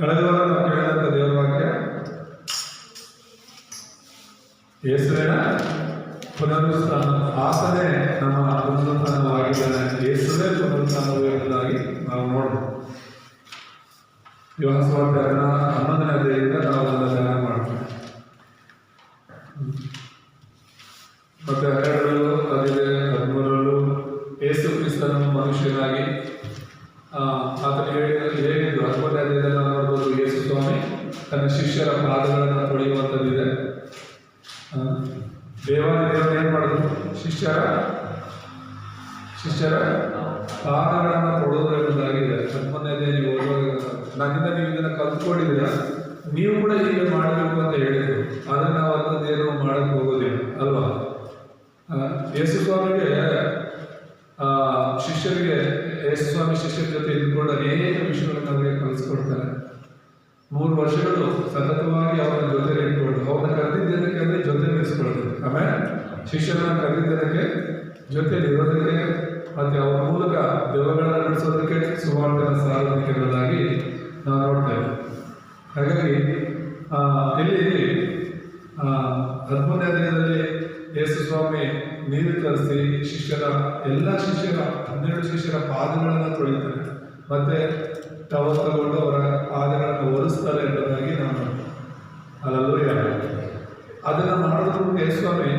ಕಳೆದ ವಾರ ನಾವು ಕೇಳಿದಂಥ ದೇವರ ವಾಕ್ಯ ಯೇಸುವಿನ ಪುನರುತ್ಥಾನ. ಆತನೇ ನಮ್ಮ ಪುನರುತ್ಥಾನವಾಗಿದ್ದಾನೆ. ಯೇಸುವೇ ಪುನರುತ್ಥಾನವಾಗಿದ್ದಾಗಿ ನಾವು ನೋಡೋಣ. ಯೋಹಾನ ಸುವಾರ್ತೆ 11ನೇ ಅಧ್ಯಾಯದಿಂದ ನಾವು ಅದನ್ನು ಧ್ಯಾನ ಮಾಡ್ತೀವಿ. ಮತ್ತೆ 12 13 ಯೇಸು ಕ್ರಿಸ್ತನು ಮನುಷ್ಯನಾಗಿ ಆತನ ಹೇಳಿದ್ದು 11ನೇ ಅಧ್ಯಾಯದಲ್ಲಿ ನಾವು ನೋಡ್ಬೋದು. ಯೇಸು ಸ್ವಾಮಿ ತನ್ನ ಶಿಷ್ಯರ ಪಾದಗಳನ್ನು ತೊಳೆಯುವಂಥದ್ದಿದೆ. ದೇವರು ಏನ್ ಮಾಡಿದ್ರು? ಶಿಷ್ಯರ ಪಾದಗಳನ್ನು ತೊಳೆದು ಎಂಬುದಾಗಿದೆ. 11ನೇ ಅಧ್ಯಾಯ ನೀವು ಓದುವಾಗ ನನ್ನಿಂದ ನೀವು ಇದನ್ನು ಕಲ್ತ್ಕೊಂಡಿದ್ದೀರ, ನೀವು ಕೂಡ ಹೀಗೆ ಮಾಡಬೇಕು ಅಂತ ಹೇಳಿದ್ರು. ಆದರೆ ನಾವು ಅದನ್ನೇನು ಮಾಡಕ್ಕೆ ಹೋಗೋದಿಲ್ಲ ಅಲ್ವಾ? ಯೇಸು ಸ್ವಾಮಿಗೆ ಯೇಸು ಸ್ವಾಮಿ ಶಿಷ್ಯರ ಜೊತೆ ಇದ್ದುಕೊಂಡು ಅನೇಕ ವಿಷಯಗಳನ್ನು ನಮಗೆ ಕಲಿಸ್ಕೊಡ್ತಾರೆ. 3 ವರ್ಷಗಳು ಸತತವಾಗಿ ಅವರ ಜೊತೆ ಇಟ್ಕೊಂಡು ಅವ್ರನ್ನ ಕರೆದಿದ್ದಕ್ಕೆ ಅಂದರೆ ಜೊತೆ ನಿಲ್ಲಿಸ್ಕೊಳ್ತಾರೆ. ಆಮೇಲೆ ಶಿಷ್ಯರನ್ನ ಕರೆದಿದ್ದಕ್ಕೆ ಜೊತೆಲಿ ಇರೋದಕ್ಕೆ ಮತ್ತೆ ಅವರ ಮೂಲಕ ದೆವ್ವಗಳನ್ನು ಬಿಡಿಸೋದಕ್ಕೆ ಸುವಾರ್ತೆನ ಸಾರ್ವಜನಿಕಗಳಾಗಿ ನಾವು ನೋಡ್ತೇವೆ. ಹಾಗಾಗಿ ಇಲ್ಲಿ 13ನೇ ಅಧ್ಯಾಯದಲ್ಲಿ ಯೇಸು ಸ್ವಾಮಿ ನೀರು ತರಿಸಿ ಎಲ್ಲ ಶಿಷ್ಯರ 12 ಶಿಷ್ಯರ ಪಾದಗಳನ್ನು ತೊಳಿತಾರೆ. ಮತ್ತೆ ಟವಲ್ ತಗೊಂಡು ಅವರ ಪಾದಗಳನ್ನು ಒರೆಸ್ತಾರೆ ಎಂಬುದಾಗಿ ನಾವು ಅಲ್ಲೂಯ್ಯ ಅದನ್ನು ಮಾಡೋದು ಯೇಸು ಸ್ವಾಮಿ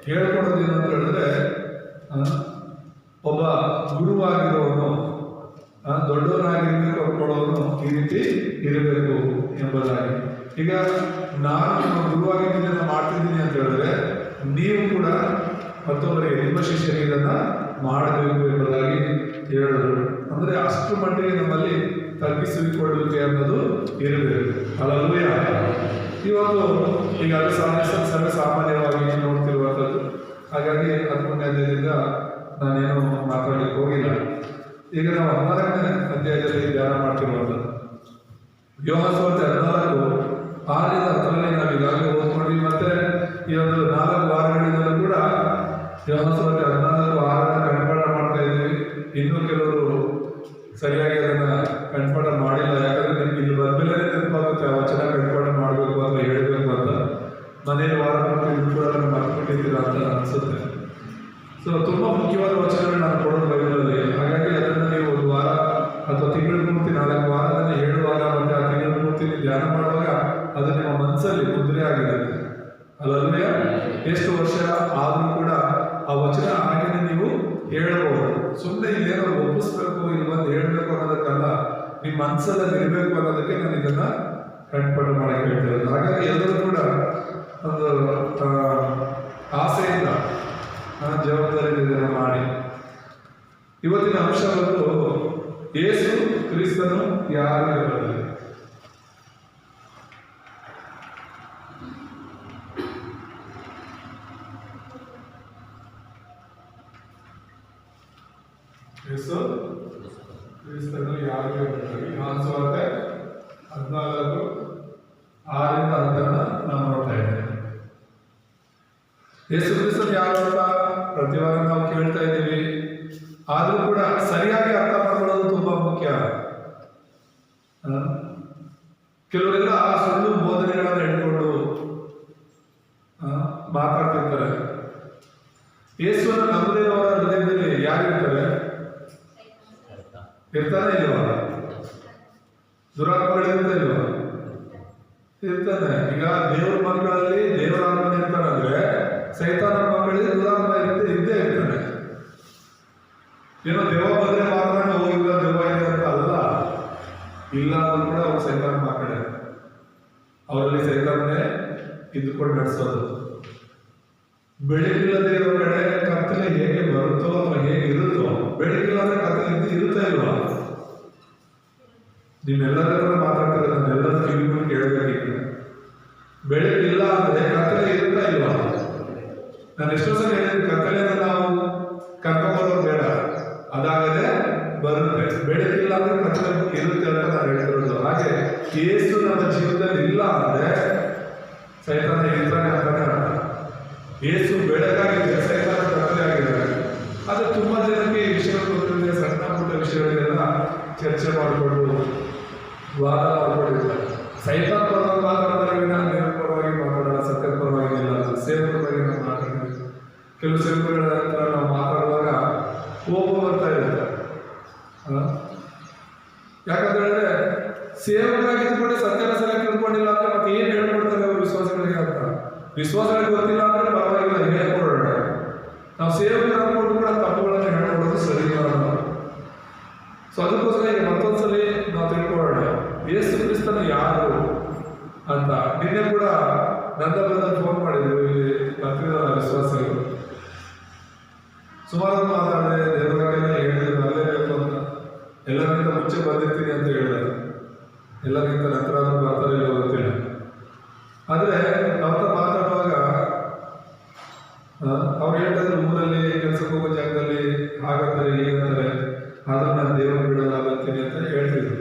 ಹೇಳ್ಕೊಡೋದೇನು ಅಂತ ಹೇಳಿದ್ರೆ, ಒಬ್ಬ ಗುರುವಾಗಿರೋನು ದೊಡ್ಡವನಾಗಿರ್ಬೇಕು ಅಂದ್ಕೊಳ್ಳೋನು ಈ ರೀತಿ ಇರಬೇಕು ಎಂಬುದಾಗಿ. ಈಗ ನಾನು ನಿಮ್ಮ ಗುರುವಾಗಿದ್ದೀನಿ, ನಾನು ಮಾಡ್ತಿದ್ದೀನಿ ಅಂತ ಹೇಳಿದ್ರೆ ನೀವು ಕೂಡ ಮತ್ತೊಬ್ಬರಿಗೆ ನಿಮ್ಮ ಶಿಷ್ಯರಿಗೆ ಇದನ್ನ ಮಾಡಬೇಕು ಎಂಬುದಾಗಿ ಹೇಳಿದ್ರು. ಅಂದರೆ ಅಷ್ಟು ಮಟ್ಟಿಗೆ ನಮ್ಮಲ್ಲಿ ತಗ್ಗಿಸಿಕೊಳ್ಳುವಿಕೆ ಅನ್ನೋದು ಇರಬೇಕು. ಅಲ್ಲೂಯ್ಯ ಇವತ್ತು ಈಗ ಸರ್ವೇ ಸಾಮಾನ್ಯವಾಗಿ ನೋಡ್ತಿರುವಂಥದ್ದು. ಹಾಗಾಗಿ 13ನೇ ಅಧ್ಯಾಯದಿಂದ ನಾನೇನು ಮಾತಾಡಲಿಕ್ಕೆ ಹೋಗಿಲ್ಲ. ಈಗ ನಾವು 14ನೇ ಅಧ್ಯಾಯದಲ್ಲಿ ಧ್ಯಾನ ಮಾಡ್ತಿರುವಂಥದ್ದು ಯೋಹಾನ ಸುವಾರ್ತೆ 14 6ರಿಂದ 10ರಲ್ಲಿ ನಾವು ಈಗಾಗಲೇ ಓದ್ಕೊಂಡ್ವಿ. ಮತ್ತೆ ಈ ಒಂದು 4 ವಾರಗಳಿಂದಲೂ ಕೂಡ ಯೋಹಾನ ಸುವಾರ್ತೆ 14 6ನ್ನು ಕಂಠಪಾಠ ಮಾಡ್ತಾ ಇದ್ದೀವಿ. ಇನ್ನೂ ಕೆಲವರು ಸರಿಯಾಗಿ ಅದನ್ನ ಕಂಠಪಾಠ ಮಾಡಿಲ್ಲ. ಯಾಕಂದ್ರೆ ನಿಮ್ಗೆ ಇಲ್ಲಿ ಬಂದ್ಮೇಲೆ ನೆನಪಾಗುತ್ತೆ ಆ ವಚನ ಕಂಠಪಾಠ ಮಾಡಬೇಕು ಅಥವಾ ಹೇಳಬೇಕು ಅಂತ. ಮನೇಲಿ ವಾರ ಇದು ಕೂಡ ಮರ್ತ್ಬಿಟ್ಟಿದ್ದೀರಾ ಅಂತ ಅನ್ಸುತ್ತೆ. ಸೊ ತುಂಬಾ ಮುಖ್ಯವಾದ ವಚನಗಳು ನಾನು ಕೊಡೋದು ಬೈಬಲಲ್ಲಿ. ಹಾಗಾಗಿ ಅದನ್ನು ನೀವು ಒಂದು ವಾರ ಅಥವಾ ತಿಂಗಳ ಪೂರ್ತಿ 4 ವಾರದಲ್ಲಿ ಹೇಳುವಾಗ ಮತ್ತೆ ಆ ತಿಂಗಳ ಪೂರ್ತಿ ಧ್ಯಾನ ಮಾಡುವಾಗ ಅದು ನಿಮ್ಮ ಮನಸ್ಸಲ್ಲಿ ಮುದ್ರೆ ಆಗಿರುತ್ತೆ. ಅಲ್ಲಲ್ವೇ? ಎಷ್ಟು ವರ್ಷ ಆದರೂ ಕೂಡ ಆ ವಚನ ಹಾಗೆಯೇ ನೀವು ಹೇಳಬಹುದು. ಸುಮ್ಮನೆ ಇಲ್ಲೇನೋ ಒಪ್ಪಿಸ್ಬೇಕು, ಇಲ್ಲಿ ಬಂದು ಹೇಳಬೇಕು ಅನ್ನೋದಕ್ಕಲ್ಲ, ನಿಮ್ಮ ಮನಸ್ಸಲ್ಲಿ ಇರಬೇಕು ಅನ್ನೋದಕ್ಕೆ ನಾನು ಇದನ್ನ ಕಂಠಪಾಠ ಮಾಡಕ್ಕೆ ಹೇಳ್ತಿರೋದು. ಹಾಗಾಗಿ ಎಲ್ಲರೂ ಕೂಡ ಒಂದು ಆಸೆಯಿಂದ ಜವಾಬ್ದಾರಿ ಇದನ್ನು ಮಾಡಿ. ಇವತ್ತಿನ ಅಂಶ ಬಂದು ಯೇಸು ಕ್ರಿಸ್ತನು ಯಾರು ಇರಲಿ. ಯೇಸು ಕ್ರಿಸ್ತನು ಯಾರು ಇರಲಿ. ಯೋಹಾನ ಸುವಾರ್ತೆ 14 6ರಿಂದ 10 ನಾವು ನೋಡ್ತಾ ಇದ್ದೇವೆ. ಯೇಸು ಕ್ರಿಸ್ತನು ಯಾರು ಅಂತ ಪ್ರತಿ ವಾರ ನಾವು ಕೇಳ್ತಾ ಇದ್ದೀವಿ. ಆದರೂ ಕೂಡ ಸರಿಯಾಗಿ ಅರ್ಥ ಮಾಡ್ಕೊಳ್ಳೋದು ತುಂಬಾ ಮುಖ್ಯ. ಕೆಲವರೆಲ್ಲ ಸುಳ್ಳು ಬೋಧನೆಗಳನ್ನು ಹಿಡ್ಕೊಂಡು ಮಾತಾಡ್ತಿರ್ತಾರೆ. ಯೇಸುವನ್ನು ನಂಬದೇ ಇರುವವರ ಹೃದಯದಲ್ಲಿ ಯಾರಿರ್ತಾರೆ? ಇರ್ತಾನೆ ಇಲ್ವಾ? ದುರಾತ್ಮಗಳಿರ್ತಾ ಇಲ್ವಾ? ಇರ್ತಾನೆ. ಈಗ ದೇವರ ಮಕ್ಕಳಲ್ಲಿ ದೇವರ ಆತ್ಮನ ಇರ್ತಾನಂದ್ರೆ ಸೈತಾನ ಮಕ್ಕಳಿಗೆ ದುರಾತ್ಮ ಇದ್ದೇ ಇರ್ತಾನೆ. ಏನೋ ದೆವ್ವ ಬಂದ್ರೆ ಮಾತ್ರ ಹೋಗಿಲ್ಲ ದೆವ್ವ ಇದೆ ಅಂತ ಅಲ್ಲ. ಇಲ್ಲ ಅಂದ್ರೂ ಕೂಡ ಅವ್ರು ಸೈತಾನ ಮಕ್ಕಳೇ. ಅವರಲ್ಲಿ ಸೈತಾನೇ ಇದ್ದುಕೊಂಡು ನಡೆಸೋದು. ಬೆಳಕಿಲ್ಲದೆ ಇರೋ ಕಡೆ ಕತ್ತಲೆ ಹೇಗೆ ಬರುತ್ತೋ ಅಥವಾ ಹೇಗೆ ಇರುತ್ತೋ, ಬೆಳಕಿಲ್ಲ ಅಂದ್ರೆ ಕತ್ತಲೆ ಇರುತ್ತಾ ಇಲ್ವಾ? ನಿಮ್ಮೆಲ್ಲರ ಮಾತಾಡ್ತಾರೆ, ನಮ್ಮೆಲ್ಲರೂ ಕಿವಿಗಳು ಕೇಳಬೇಕಿದೆ. ಬೆಳಕಿಲ್ಲ ಅಂದ್ರೆ ಕತ್ತಲೆ ಇರುತ್ತಾ ಇಲ್ವಾ? ನಾನು ಎಷ್ಟೋ ಸಲ ಹೇಳಿದ್ದೀನಿ, ಕತ್ತಲೆಯನ್ನು ನಾವು ಕರ್ಕೊಂಬರೋದು ಬೇಡ, ಅದಾಗದೆ ಬರುತ್ತೆ. ಬೆಳಕಿಲ್ಲ ಅಂದ್ರೆ ಕತ್ತಲೆ ಇರುತ್ತೆ ಅಂತ ನಾನು ಹೇಳ್ತಿರೋದು. ಹಾಗೆ ಯೇಸು ನಮ್ಮ ಜೀವನದಲ್ಲಿ ಇಲ್ಲ ಅಂದ್ರೆ ಸೈತಾನ ಇರ್ತಾನೆ ಅಂತಾನೆ ಅರ್ಥ. ಯೇಸು ಬೆಳಕಾಗಿದೆ, ಸೈತಾನ ಕತ್ತಲೆ ಆಗಿದ್ದಾರೆ. ಆದರೆ ತುಂಬಾ ಜನಕ್ಕೆ ಈ ವಿಷಯಗಳು ಗೊತ್ತಿದೆ. ಸಣ್ಣ ಪುಟ್ಟ ವಿಷಯಗಳೆಲ್ಲ ಚರ್ಚೆ ಮಾಡಿಕೊಂಡು ವಾದ ಮಾಡಿಕೊಂಡಿರ್ತಾರೆ. ಯಾಕಂತ ಹೇಳಿದ್ರೆ ಸೇವಕರಾಗಿದ್ದುಕೊಂಡೆ ಸತ್ಯನ ಸರಿಯಾಗಿ ತಿಳ್ಕೊಂಡಿಲ್ಲ ಅಂದ್ರೆ ಮತ್ತೆ ಏನ್ ಹೇಳ್ಕೊಡ್ತಾರೆ ಅವರು ವಿಶ್ವಾಸಗಳಿಗೆ ಅಂತ. ವಿಶ್ವಾಸಗಳಿಗೆ ಗೊತ್ತಿಲ್ಲ ಅಂದ್ರೆ ಪರವಾಗಿಲ್ಲ, ಹೇಳ್ಕೊಡೋಣ. ನಾವು ಸೇವಕರ ಅನ್ಕೊಂಡು ಕೂಡ ತಪ್ಪುಗಳನ್ನು ಹೇಳ್ಕೊಡೋದು ಸರಿ ಇರಲ್ಲ. ಸೊ ಅದಕ್ಕೋಸ್ಕರ ಈಗ ಮತ್ತೊಂದ್ಸಲಿ ನಾವು ತಿಳ್ಕೊಳ್ಳೋಣ ಯೇಸು ಕ್ರಿಸ್ತನು ಯಾರು ಅಂತ. ನಿನ್ನೆ ಕೂಡ ನನ್ನ ಬಂದ ಫೋನ್ ಮಾಡಿದ್ರು ಇಲ್ಲಿ ಬರ್ತಿರೋ ವಿಶ್ವಾಸಗಳು, ಸುಮಾರು ಮಾತಾಡಿದೆ, ದೇವರಾಗೆಲ್ಲ ಹೇಳಿದ್ರು ಅಲ್ಲೇಬೇಕು ಅಂತ. ಎಲ್ಲರಿಗಿಂತ ಮುಂಚೆ ಬಂದಿರ್ತೀನಿ ಅಂತ ಹೇಳಿದ್ದಾರೆ, ಎಲ್ಲರಿಗಿಂತ ನಂತರ ಬರ್ತಾರೆ ಇಲ್ಲ ಗೊತ್ತಿಲ್ಲ. ಆದರೆ ಅವ್ರ ಮಾತಾಡುವಾಗ ಅವ್ರು ಹೇಳ್ತಾರೆ ಊರಲ್ಲಿ ಕೆಲಸಕ್ಕೆ ಹೋಗೋ ಜಾಗದಲ್ಲಿ ಹಾಗಂತಾರೆ ಹೀಗಂತಾರೆ, ಆದ್ರೆ ನಾನು ದೇವರು ಬಿಡಲ್ಲ ಬರ್ತೀನಿ ಅಂತ ಹೇಳ್ತಿದ್ರು.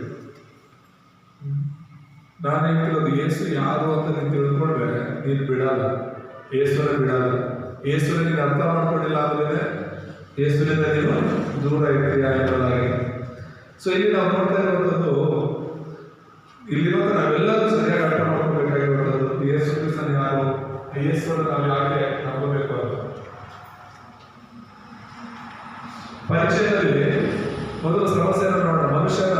ನಾನು ಹೇಳ್ತಿರೋದು ಯೇಸು ಯಾರು ಅಂತ ನೀನು ತಿಳ್ಕೊಂಡ್ರೆ ನೀನು ಬಿಡಲ್ಲ, ಯೇಸುನ ಬಿಡಲ್ಲ. ಯೇಸುನ ನೀನು ಅರ್ಥ ಮಾಡ್ಕೊಂಡಿಲ್ಲ ಅಂದ್ರೆ ಯೇಸುವಿನಿಂದ ನೀನು ದೂರ ಇರ್ತೀಯ ಎಂಬುದಾಗಿ. ಸೊ ಇಲ್ಲಿ ನಾವು ನೋಡ್ತಾ ಇರುವಂಥದ್ದು, ಇಲ್ಲಿರುವಂಥ ನಾವೆಲ್ಲರೂ ಸರಿಯಾಗಿ ಅರ್ಥ ಮಾಡ್ಕೋಬೇಕಾಗಿರುವಂಥದ್ದು ಯೇಸು ಕ್ರಿಸ್ತನ ಯಾರು, ಯೇಸುವನ್ನು ನಾವು ಯಾಕೆ ನಂಬಬೇಕು ಅಂತ. ಪರಿಚಯದಲ್ಲಿ ಮೊದಲು ಸಮಸ್ಯೆಯನ್ನು ನೋಡೋಣ. ಮನುಷ್ಯನ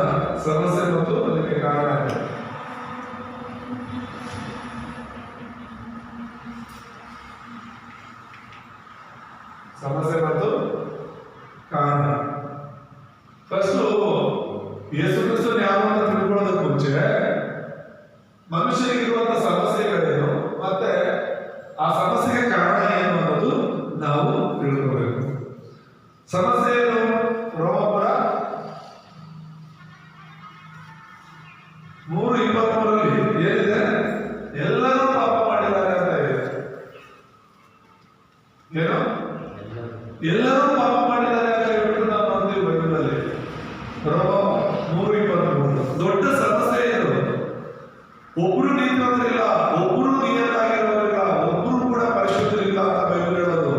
ಸಮಸ್ಯೆ ಮತ್ತು ಅದಕ್ಕೆ ಕಾರಣ ಇದೆ. ಸಮಸ್ಯೆ ಮತ್ತು ಕಾರಣ. ಫಸ್ಟ್ ಯೇಸು ಕ್ರಿಸ್ತನು ಯಾರು ಅಂತ ತಿಳ್ಕೊಳ್ಳೋದಕ್ಕೆ ಮುಂಚೆ ಮನುಷ್ಯನಿಗಿರುವಂತ ಸಮಸ್ಯೆಗಳೇನು ಮತ್ತೆ ಆ ಸಮಸ್ಯೆಗೆ ಕಾರಣ ಏನು ಅನ್ನೋದು ನಾವು ತಿಳ್ಕೋಬೇಕು. ಸಮಸ್ಯೆ ಏನು? ರೋಮಪುರ 3:23 ಏನಿದೆ? ಎಲ್ಲರೂ ಪಾಪ ಮಾಡಿದ್ದಾರೆ ಅಂತ ಇದೆ. ಏನು? ಎಲ್ಲರೂ ಪಾಪ ಮಾಡಿದ್ದಾರೆ ಅಂತ ಹೇಳ್ಬಿಟ್ಟು ನಾವು ನೋಡ್ತೀವಿ ಬೈಬಲಲ್ಲಿ. ರೋಮ 3:23 ದೊಡ್ಡ ಸಮಸ್ಯೆ ಏನು? ಒಬ್ರು ನೀತಿವಂತರಿಲ್ಲ, ಒಬ್ರು ನಿಯತ್ತಾಗಿರೋರಿಲ್ಲ, ಒಬ್ರು ಕೂಡ ಪರಿಶುದ್ಧರಿಲ್ಲ ಅಂತ ಬೈಬಲ್ ಹೇಳೋದು.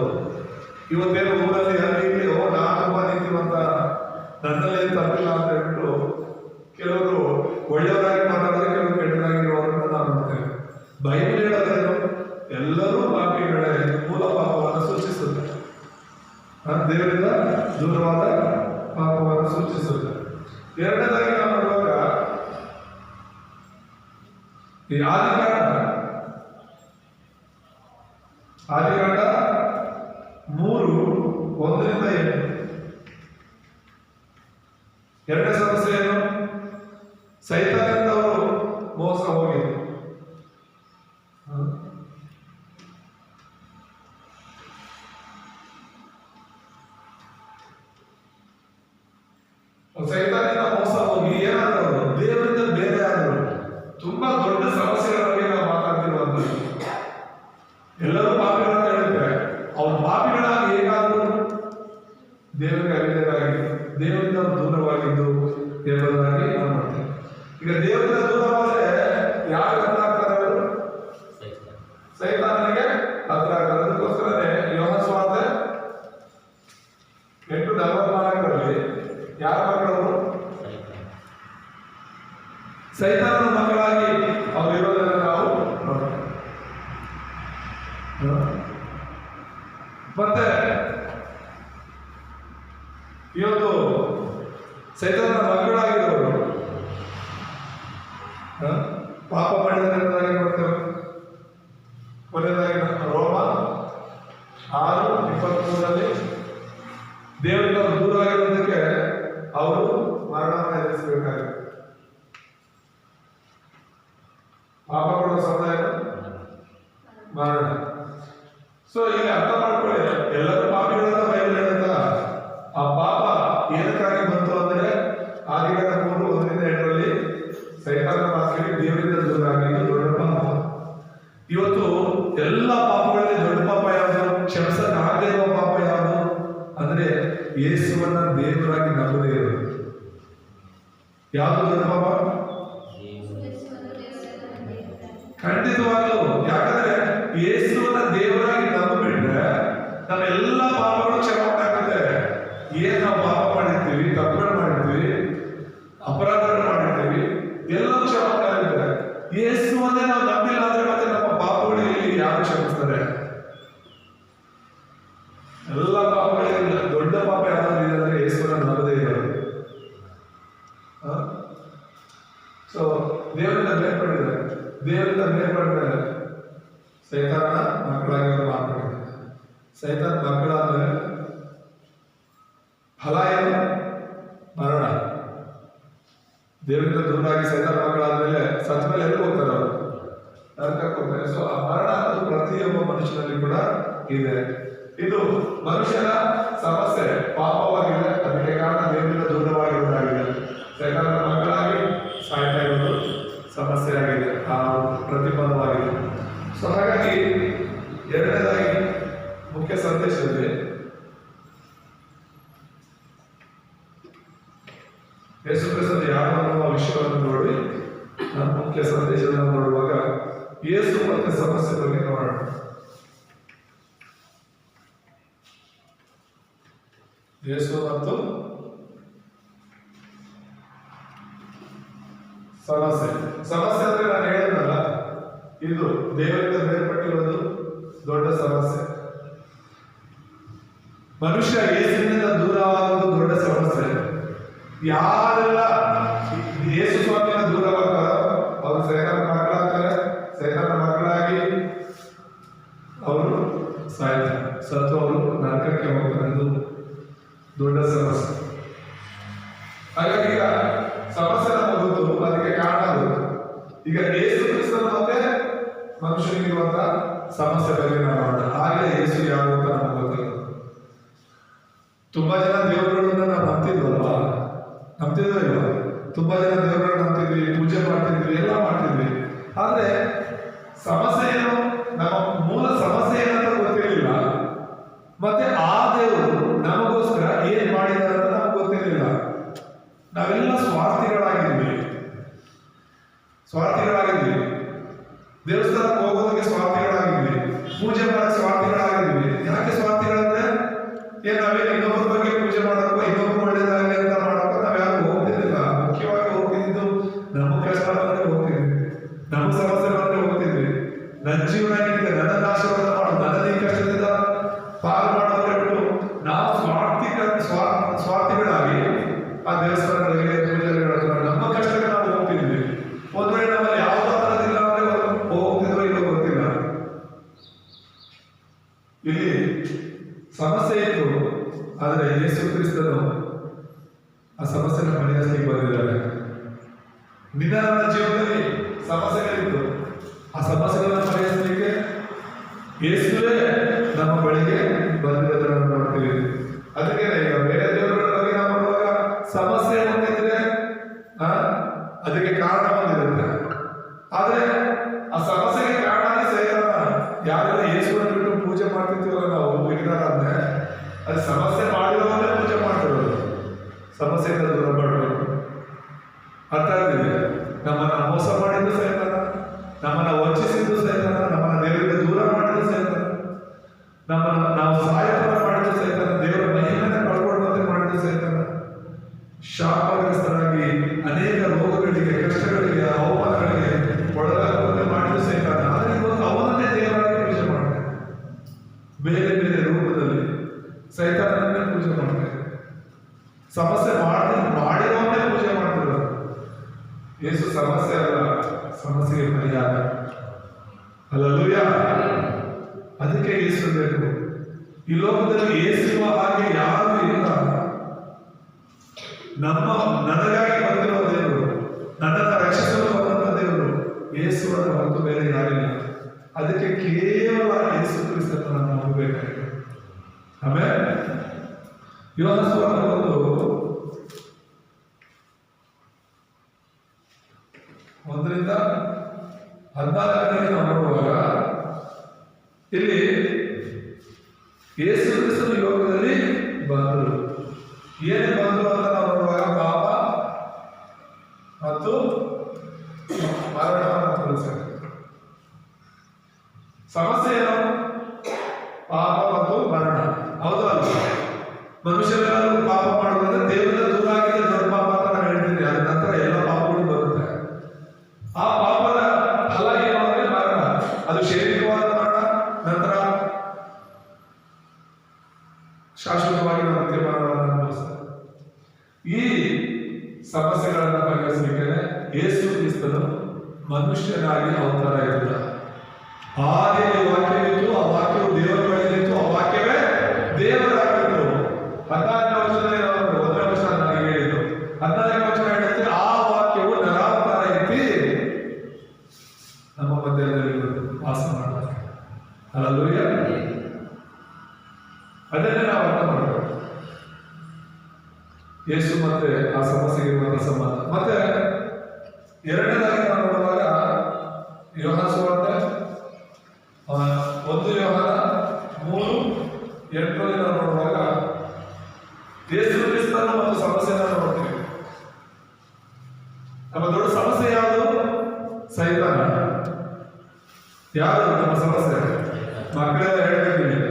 ಇವತ್ತೇನು ಊರಲ್ಲಿ ಅಲ್ಲಿ ನಾನು ತುಂಬಾ ನೀತಿವಂತ, ನನ್ನಲ್ಲಿ ತಪ್ಪಿಲ್ಲ ಅಂತ ಹೇಳ್ಬಿಟ್ಟು ಕೆಲವರು ಒಳ್ಳೆಯವರಾಗಿ ಮಾತಾಡಿದ್ರೆ ಕೆಲವರು ಕೆಟ್ಟದಾಗಿರುವವರನ್ನ ನಾವು ನೋಡ್ತೇವೆ. ಬೈಬಲ್ ಹೇಳೋದೇನು? ಎಲ್ಲರೂ ಪಾಪಿಗಳೇ, ಮೂಲ ಪಾಪವನ್ನು ಸೂಚಿಸುತ್ತೆ, ದೇವರಿಂದ ದೂರವಾದ ಪಾಪವನ್ನು ಸೂಚಿಸುತ್ತೆ. ಎರಡನೇದಾಗಿ ನಾವು ನೋಡುವಾಗ ಈ ಆದಿಕಾಂಡ 3:1-8. ಎರಡನೇ ಸಮಸ್ಯೆ ಏನು? ಸೈತಾನದಿಂದ ಅವರು ಮೋಸ ಹೋಗಿದ್ರು. ಸೈತಾನದಿಂದ ಮೋಸ ಹೋಗಿ ಏನಾದ್ರು ದೇವರಿಂದ ಬೇರೆ ಆದ್ರು. ತುಂಬಾ ದೊಡ್ಡ ಸಮಸ್ಯೆಗಳ ಬಗ್ಗೆ ನಾವು ಮಾತಾಡ್ತಿರುವಂತದ್ದು. ಎಲ್ಲರೂ ಪಾಪಿಗಳಂತ ಹೇಳಿದ್ರೆ ಅವ್ರ ಪಾಪಿಗಳಾಗಿ ಹೇಗಾದ್ರು ದೇವರಿಗೆ ಅವಿಧೇಯರಾಗಿ ದೇವರಿಂದ ದೂರವಾಗಿದ್ದು ಎಂಬುದಾಗಿ ನಾವು ನೋಡ್ತೇವೆ. ಈಗ ದೇವರಿಂದ ದೂರವಾದ್ರೆ ಯಾರು ಹತ್ರ ಆಗ್ತಾರೆ? ಅವರು ಸೈತಾನನಿಗೆ ಹತ್ರ ಆಗ್ತಾರೆ. ಅದಕ್ಕೋಸ್ಕರನೇ ಯೋಹಾನ ಸುವಾರ್ತೆ 8:44 ಯಾರ ಮಕ್ಕಳವರು? ಸೈತಾನನ ಮಕ್ಕಳಾಗಿ ಅವರು ಇರೋದನ್ನು ನಾವು ನೋಡ್ತೇವೆ. ಮತ್ತೆ ಇವತ್ತು ಸೈತಾನನ ಮಕ್ಕಳಾಗಿರೋರು ಪಾಪ ಮಾಡಿದರೆ ನೋಡ್ತೇವೆ. ಕೊನೆಯದಾಗಿ ರೋಮ 6:23 ದೇವರಿಂದ ದೂರ ಆಗಿರೋದಕ್ಕೆ ಅವರು ಮರಣವನ್ನು ಎದುರಿಸಬೇಕಾಗಿದೆ. ಪಾಪ ಕೊಡೋ ಸಮಯ ಮರಣ. ಸೊ ಇಲ್ಲಿ ಅರ್ಥ ಮಾಡ್ಕೊಳ್ಳಿ, ಎಲ್ಲರೂ ಪಾಪಿಗಳನ್ನ ಬೈಬಲ್ ಹೇಳುತ್ತ. ಆ ಪಾಪ ಏನಕ್ಕಾಗಿ ಬಂತು ಅಂದ್ರೆ ಆದಿಕಾಂಡ 3:1-8 ಸೈತಾನನ ಮಾತಿಗೆ ದೇವರಿಂದ ದೂರ ಆಗಿದ್ದು ದೊಡ್ಡ ಪಾಪ. ಇವತ್ತು ಎಲ್ಲ ಪಾಪಗಳಲ್ಲಿ ದೊಡ್ಡ ಪಾಪ ಯಾವುದು? ಕ್ಷಮಿಸಕ್ಕಾಗದೇ ಇರುವ ಪಾಪ ಯಾವುದು ಅಂದ್ರೆ ಯೇಸುವನ್ನ ದೇವರಾಗಿ ನಂಬದೇ ಇರೋದು. ಯಾವುದು ದೊಡ್ಡ ಪಾಪ? ಖಂಡಿತವಾಗ್ಲೂ. ಯಾಕಂದ್ರೆ ಯೇಸುವನ್ನ ದೇವರಾಗಿ ನಂಬಿಬಿಟ್ರೆ ನಮ್ಮ ಎಲ್ಲ ಪಾಪಗಳು ಕ್ಷಮಾಪಣೆ ಆಗುತ್ತೆ. ಏನ್ ನಾವು ಪಾಪ ಮಾಡಿರ್ತೀವಿ, ತಪ್ಪುಗಳು ಮಾಡಿರ್ತೀವಿ, ಅಪರಾಧಗಳು ಮಾಡಿರ್ತೀವಿ, ಎಲ್ಲವೂ ಕ್ಷಮಾಪಣೆ ಆಗುತ್ತೆ. ಯೇಸುವನ್ನೇ ನಾವು ನಂಬಿಲ್ಲ ಅಂದ್ರೆ ಮತ್ತೆ ನಮ್ಮ ಪಾಪಗಳು ಇಲ್ಲಿ ಯಾರು ಕ್ಷಮಿಸ್ತಾರೆ? ಎಲ್ಲ ಪಾಪಗಳಿಗೆ ದೊಡ್ಡ ಪಾಪ ಯಾವ್ದಾದ್ರು ಇದೆ ಅಂದ್ರೆ ಯೇಸುವನ್ನ ನಂಬದೇ ಇರೋದು. ಸೊ ದೇವರಿಂದ ಬೇರ್ಪಟ್ಟಿದ್ದಾರೆ. ದೇವರಿಂದ ಬೇರ್ಪಡಿದ್ದಾರೆ ಸೈತಾನನ ಮಕ್ಕಳಾಗಿ ಅವರು ಮಾರ್ಪಟ್ಟಿದ್ದಾರೆ. ಸೈತಾನ ಮಕ್ಕಳಾದ್ರೆ ಫಲ ಏನು? ಮರಣ. ದೇವರಿಂದ ದೂರಾಗಿ ಸೈತಾನ ಮಕ್ಕಳಾದ್ಮೇಲೆ ಸತ್ತ ಮೇಲೆ ಎಲ್ಲಿ ಹೋಗ್ತಾರೆ? ಅವರು ನರಕಕ್ಕೆ ಹೋಗ್ತಾರೆ. ಸೊ ಆ ಮರಣ ಅದು ಪ್ರತಿಯೊಬ್ಬ ಮನುಷ್ಯನಲ್ಲಿ ಕೂಡ ಇದೆ. ಇದು ಮನುಷ್ಯನ ಸಮಸ್ಯೆ, ಪಾಪವಾಗಿದೆ. ಅದಕ್ಕೆ ಕಾರಣ ದೇವರಿಂದ ದೂರವಾಗಿರುವುದಾಗಿದೆ. ಸೈತಾನನ ಮಕ್ಕಳಾಗಿ ಸಾಯ್ತಾ ಇರೋದು ಸಮಸ್ಯೆ ಆಗಿದೆ, ಆ ಪ್ರತಿಬಂಧವಾಗಿದೆ. ಸೊ ಹಾಗಾಗಿ ಎರಡನೇದಾಗಿ ಮುಖ್ಯ ಸಂದೇಶದಲ್ಲಿ ಯೇಸು ಕ್ರಿಸ್ತನು ಯಾರು ಅನ್ನುವ ವಿಷಯವನ್ನು ನೋಡಿ ನಮ್ಮ ಮುಖ್ಯ ಸಂದೇಶವನ್ನು ನೋಡುವಾಗ ಯೇಸು ಮತ್ತೆ ಸಮಸ್ಯೆ ಬಗ್ಗೆ ನೋಡೋಣ. ಯೇಸು ಮತ್ತು ಸಮಸ್ಯೆ. ಸಮಸ್ಯೆ ಅಂದ್ರೆ ನಾನು ಹೇಳಿದ್ನಲ್ಲ, ಇದು ದೇವರಿಂದ ಬೇರ್ಪಟ್ಟಿರೋದು ದೊಡ್ಡ ಸಮಸ್ಯೆ. ಮನುಷ್ಯ ಯೇಸುವಿನಿಂದ ದೂರವಾಗುವುದು ದೊಡ್ಡ ಸಮಸ್ಯೆ. ಯಾರೆಲ್ಲ ಯೇಸು ಸ್ವಾಮಿಯಿಂದ ದೂರವಾಗ್ತಾರೋ ಅವರು ಸೈತಾನ ಮಕ್ಕಳಾಗ್ತಾರೆ. ಸೈತಾನ ಮಕ್ಕಳಾಗಿ ಅವರು ಸಾಯ್ತಾರೆ, ಸತ್ತು ಅವರು ನರಕಕ್ಕೆ ಹೋಗ್ತಾರೆ. ಅದು ದೊಡ್ಡ ಸಮಸ್ಯೆ. ಹಾಗಾಗಿ ಈಗ ಸಮಸ್ಯೆ ನಮಗೆ ಗೊತ್ತು, ಅದಕ್ಕೆ ಕಾರಣ ಗೊತ್ತು. ಈಗ ಯೇಸು ಕ್ರಿಸ್ತನ ಮತ್ತೆ ಮನುಷ್ಯನಿಗಿರುವಂತ ಸಮಸ್ಯೆ ಬಗ್ಗೆ ನಾವು ನೋಡೋಣ. ಹಾಗೆ ಯೇಸು ಯಾರು ಅಂತ ನಮಗೆ ಗೊತ್ತಿಲ್ಲ. ತುಂಬಾ ಜನ ದೇವರುಗಳನ್ನ ನಾವು ನಂಬ್ತಿದ್ವಲ್ವಾ? ನಂಬ್ತಿದ್ವ ಇಲ್ವಾ? ತುಂಬಾ ಜನ ದೇವರುಗಳನ್ನ ನಂಬ್ತಿದ್ವಿ, ಪೂಜೆ ಮಾಡ್ತಿದ್ವಿ, ಎಲ್ಲ ಮಾಡ್ತಿದ್ವಿ. ಆದ್ರೆ ಸಮಸ್ಯೆ ಏನು, ನಮ್ಮ ಮೂಲ ಸಮಸ್ಯೆ ಏನಂತ ಗೊತ್ತಿರಲಿಲ್ಲ. ಮತ್ತೆ ಆ ದೇವರು ನಮಗೋಸ್ಕರ ಏನ್ ಮಾಡಿದ್ದಾರೆ ಅಂತ ನಮ್ಗೆ ಗೊತ್ತಿರಲಿಲ್ಲ. ನಾವೆಲ್ಲ ಸ್ವಾರ್ಥಿಗಳಾಗಿದ್ವಿ. ದೇವಸ್ಥಾನಕ್ಕೆ ಹೋಗೋದಕ್ಕೆ ಸ್ವಾರ್ಥಿಗಳಾಗಿದ್ವಿ. ಪೂಜೆ ಮಾಡಕ್ಕೆ ಸ್ವಾರ್ಥಿಗಳಾಗಿದ್ವಿ. ಯಾಕೆ ಸ್ವಾರ್ಥಿಗಳಂದ್ರೆ ನಾವೇನು ಇನ್ನೊಬ್ಬರ ಬಗ್ಗೆ ಪೂಜೆ ಮಾಡಕ್ಕೋ ಇನ್ನೊಬ್ರು ಒಳ್ಳೇದಾಗಲಿ ಅಂತ ಮಾಡಕ್ಕೋ ನಾವ್ಯಾರು ಹೋಗ್ತಿರ್ಲಿಲ್ಲ. ಮುಖ್ಯವಾಗಿ ಹೋಗ್ತಿದ್ದು ನಮ್ಮ ಕಷ್ಟ ಬಂದ್ರೆ ಹೋಗ್ತಿದ್ವಿ, ನಮ್ಮ ಸಮಸ್ಯೆ ಬಂದ್ರೆ ಹೋಗ್ತಿದ್ವಿ. ನನ್ನ ಜೀವನ ಏನಿದೆ, ನನ್ನ ಆಶೀರ್ವಾದ ಮಾಡು, ನನ್ನ ಈ ಕಷ್ಟದಿಂದ ಪಾರು ಮಾಡು ಅಂತ ಹೇಳ್ಬಿಟ್ಟು ನಾವು ಸ್ವಾರ್ಥಿಗಳಾಗಿ ಆ ದೇವಸ್ಥಾನಗಳಿಗೆ ಪೂಜೆಗಳು ನಮ್ಮ ಕಷ್ಟಕ್ಕೆ ನಾವು ಹೋಗ್ತಿದ್ವಿ. ಒಂದ್ ವೇಳೆ ನಮ್ಮಲ್ಲಿ ಯಾವ್ದು ಆಗೋದಿಲ್ಲ ಅಂದ್ರೆ ಹೋಗ್ತಿದ್ರೋ ಇಲ್ಲೋ ಗೊತ್ತಿಲ್ಲ. ಇಲ್ಲಿ ಸಮಸ್ಯೆ ಇತ್ತು, ಆದರೆ ಯೇಸು ಕ್ರಿಸ್ತನು ಆ ಸಮಸ್ಯೆನ ಪರಿಹರಿಸಲಿಕ್ಕೆ ಬಂದಿದ್ದಾರೆ. ನನ್ನ ಜೀವನದಲ್ಲಿ ಸಮಸ್ಯೆಗಳಿತ್ತು, ಆ ಸಮಸ್ಯೆಗಳನ್ನು ಪರಿಹರಿಸಲಿಕ್ಕೆ ಯೇಸುವೇ ನಮ್ಮ ಬಳಿಗೆ ಬಂದಿರೋದನ್ನು ನೋಡ್ತೀವಿ. ಅದಕ್ಕೆ ಈಗ ಬೇರೆ ದೇವರುಗಳ ಬಗ್ಗೆ ನಾವು ನೋಡುವಾಗ ಸಮಸ್ಯೆ ಬಂದಿದ್ರೆ ಅದಕ್ಕೆ ಕಾರಣ ಬಂದಿರುತ್ತೆ. ಆದ್ರೆ ಆ ಸಮಸ್ಯೆಗೆ ಕಾರಣ ಸೈತಾನ. ಯಾರೆಲ್ಲ ಯೇಸುವನ್ನು ಬಿಟ್ಟು ಪೂಜೆ ಮಾಡ್ತಿರ್ತೀವಲ್ಲ ನಾವು ವಿಗ್ರಹರಾಧನೆ, ಅದು ಸಮಸ್ಯೆ ಮಾಡಿರೋದೇ ಪೂಜೆ ಮಾಡ್ತಿರೋದು. ಸಮಸ್ಯೆಯಿಂದ ದೂರ ಮಾಡಬೇಕು. ಅರ್ಥ ಆಗ್ತಿದೆ? ನಮ್ಮನ್ನ ಮೋಸ ಮಾಡಿದ್ದು ಸೈತಾನ, ನಮ್ಮನ್ನ ವಂಚಿಸಿದ್ದು ಸೈತಾನ, ನಮ್ಮನ್ನ ದೇವರಿಂದ ದೂರ ಮಾಡಿದ್ದು ಸೈತಾನ, ನಮ್ಮನ್ನ ನಾವು ಸಹಾಯಪರ ಮಾಡಿದ್ದು ಸೈತಾನ, ದೇವರ ಮಹಿಮೆಯನ್ನು ಕಳ್ಕೊಳ್ಳುವಂತೆ ಮಾಡಿದ್ದು ಸೈತಾನ. ಶಾಪಗ್ರಸ್ತರಾಗಿ ಅನೇಕ ರೋಗಗಳಿಗೆ, ಕಷ್ಟಗಳಿಗೆ, ಅವಮಾನಗಳಿಗೆ ಒಳಗಾಗುವಂತೆ ಮಾಡಿದ್ದು ಸೈತಾನ. ಆದರೆ ಇವತ್ತು ಅವನನ್ನೇ ದೇವರಾಗಿ ಪೂಜೆ ಮಾಡ್ತಾರೆ. ಬೇರೆ ಬೇರೆ ರೂಪದಲ್ಲಿ ಸೈತಾನನ್ನೇ ಪೂಜೆ ಮಾಡ್ತಾರೆ. ಸಮಸ್ಯೆ ಮಾಡಿರೋನ್ನೇ ಪೂಜೆ ಮಾಡ್ತಿರೋದು. ಯೇಸು ಸಮಸ್ಯೆ ಅಲ್ಲ, ಸಮಸ್ಯೆಗೆ ಪರಿಹಾರ. ಹಲ್ಲೆಲೂಯಾ. ಅದಕ್ಕೆ ಯೇಸು ಬೇಕು. ಈ ಲೋಕದಲ್ಲಿ ಯೇಸುವ ಹಾಗೆ ಯಾರು ಇಲ್ಲ. ನನಗಾಗಿ ಬಂದಿರುವ ದೇವರು, ನನ್ನನ್ನು ರಕ್ಷಿಸಲು ಬಂದಂತ ದೇವರು ಯೇಸುವನ್ನು ಹೊರತು ಬೇರೆ ಯಾರಿಲ್ಲ. ಅದಕ್ಕೆ ಕೇವಲ ಯೇಸು ಕ್ರಿಸ್ತನನ್ನು ನಾವು ನಂಬಬೇಕಾಗಿದೆ. ಆಮೇಲೆ ಯೋಹಾನ ಸುವಾರ್ತೆ 1-14 ನಾವು ನೋಡುವಾಗ ಇಲ್ಲಿ ಯೇಸು ಕ್ರಿಸ್ತನು ಲೋಕದಲ್ಲಿ ಬಂದರು. ಏನೇ ಬಂದರು ಅಂತ ನಾವು ನೋಡುವಾಗ ಪಾಪ ಮತ್ತು ಮರಣವನ್ನು ತೋರಿಸ್ತಾರೆ. ಸಮಸ್ಯೆ ಏನು? ಪಾಪ ಮತ್ತು ಮರಣ. ಹೌದು ಅಲ್ಲ? ಮನುಷ್ಯರೆಲ್ಲರೂ ಪಾಪ ಮಾಡೋದಂದ್ರೆ ದೇವರಿಂದ ದೂರ ಆಗಿದೆ ದೊಡ್ಡ ಪಾಪ ಅಂತ ನಾವು ಹೇಳ್ತೀವಿ. ಅದ ನಂತರ ಎಲ್ಲ ಪಾಪಗಳು ಬರುತ್ತೆ. ಆ ಪಾಪದ ಫಲ ಏನು ಅಂದ್ರೆ ಮರಣ. ಅದು ಶಾರೀರಿಕವಾದ ಮರಣ, ನಂತರ ಶಾಶ್ವತವಾಗಿ ನಾವು ನಿತ್ಯ ಮರಣವನ್ನು ಅನುಭವಿಸ್ತಾರೆ. ಈ ಸಮಸ್ಯೆಗಳನ್ನು ಪರಿಹರಿಸಲಿಕ್ಕೆ ಯೇಸು ಕ್ರಿಸ್ತನು ಮನುಷ್ಯನಾಗಿ ಅವತಾರ ಇದ್ದ. ಆದಿಯಲ್ಲಿ ವಾಕ್ಯವಿತ್ತು, ಆ ವಾಕ್ಯವು ದೇವರ ಬಳಿಯಿತ್ತು, ಆ ವಾಕ್ಯವೇ ದೇವರಾಗಿತ್ತು. 14ನೇ ವಚನ 1ನೇ ವಚನ ನನಗೆ ಹೇಳಿದ್ದು. 14ನೇ ವಚನ ಹೇಳುತ್ತೆ, ಆ ವಾಕ್ಯವು ನರಾವತಾರ ಎತ್ತಿ ನಮ್ಮ ಮಧ್ಯದಲ್ಲಿ ವಾಸ ಮಾಡ್ತಾರೆ. ಹಲ್ಲೆಲೂಯಾ. ಅದನ್ನೇ ನಾವು ಅರ್ಥ ಮಾಡಬೇಕು. ಯೇಸು ಮತ್ತೆ ಆ ಸಮಸ್ಯೆಗೆ ಇರುವಂತಹ ಸಂಬಂಧ. ಮತ್ತೆ ಎರಡನೇದಾಗಿ ನಾವು ನೋಡುವಾಗ ಯೋಹಾನ ಸುವಾರ್ತೆ 1 ಯೋಹಾನ 3:8 ನಾವು ನೋಡುವಾಗ ಯೇಸು ಕ್ರಿಸ್ತನ ಒಂದು ಸಮಸ್ಯೆಯನ್ನು ನೋಡ್ತೀವಿ. ನಮ್ಮ ದೊಡ್ಡ ಸಮಸ್ಯೆ ಯಾವುದು? ಸೈತಾನ. ಯಾರು ನಮ್ಮ ಸಮಸ್ಯೆ? ಮಕ್ಕಳೆಲ್ಲ ಹೇಳ್ಬೇಕಿಲ್ಲ,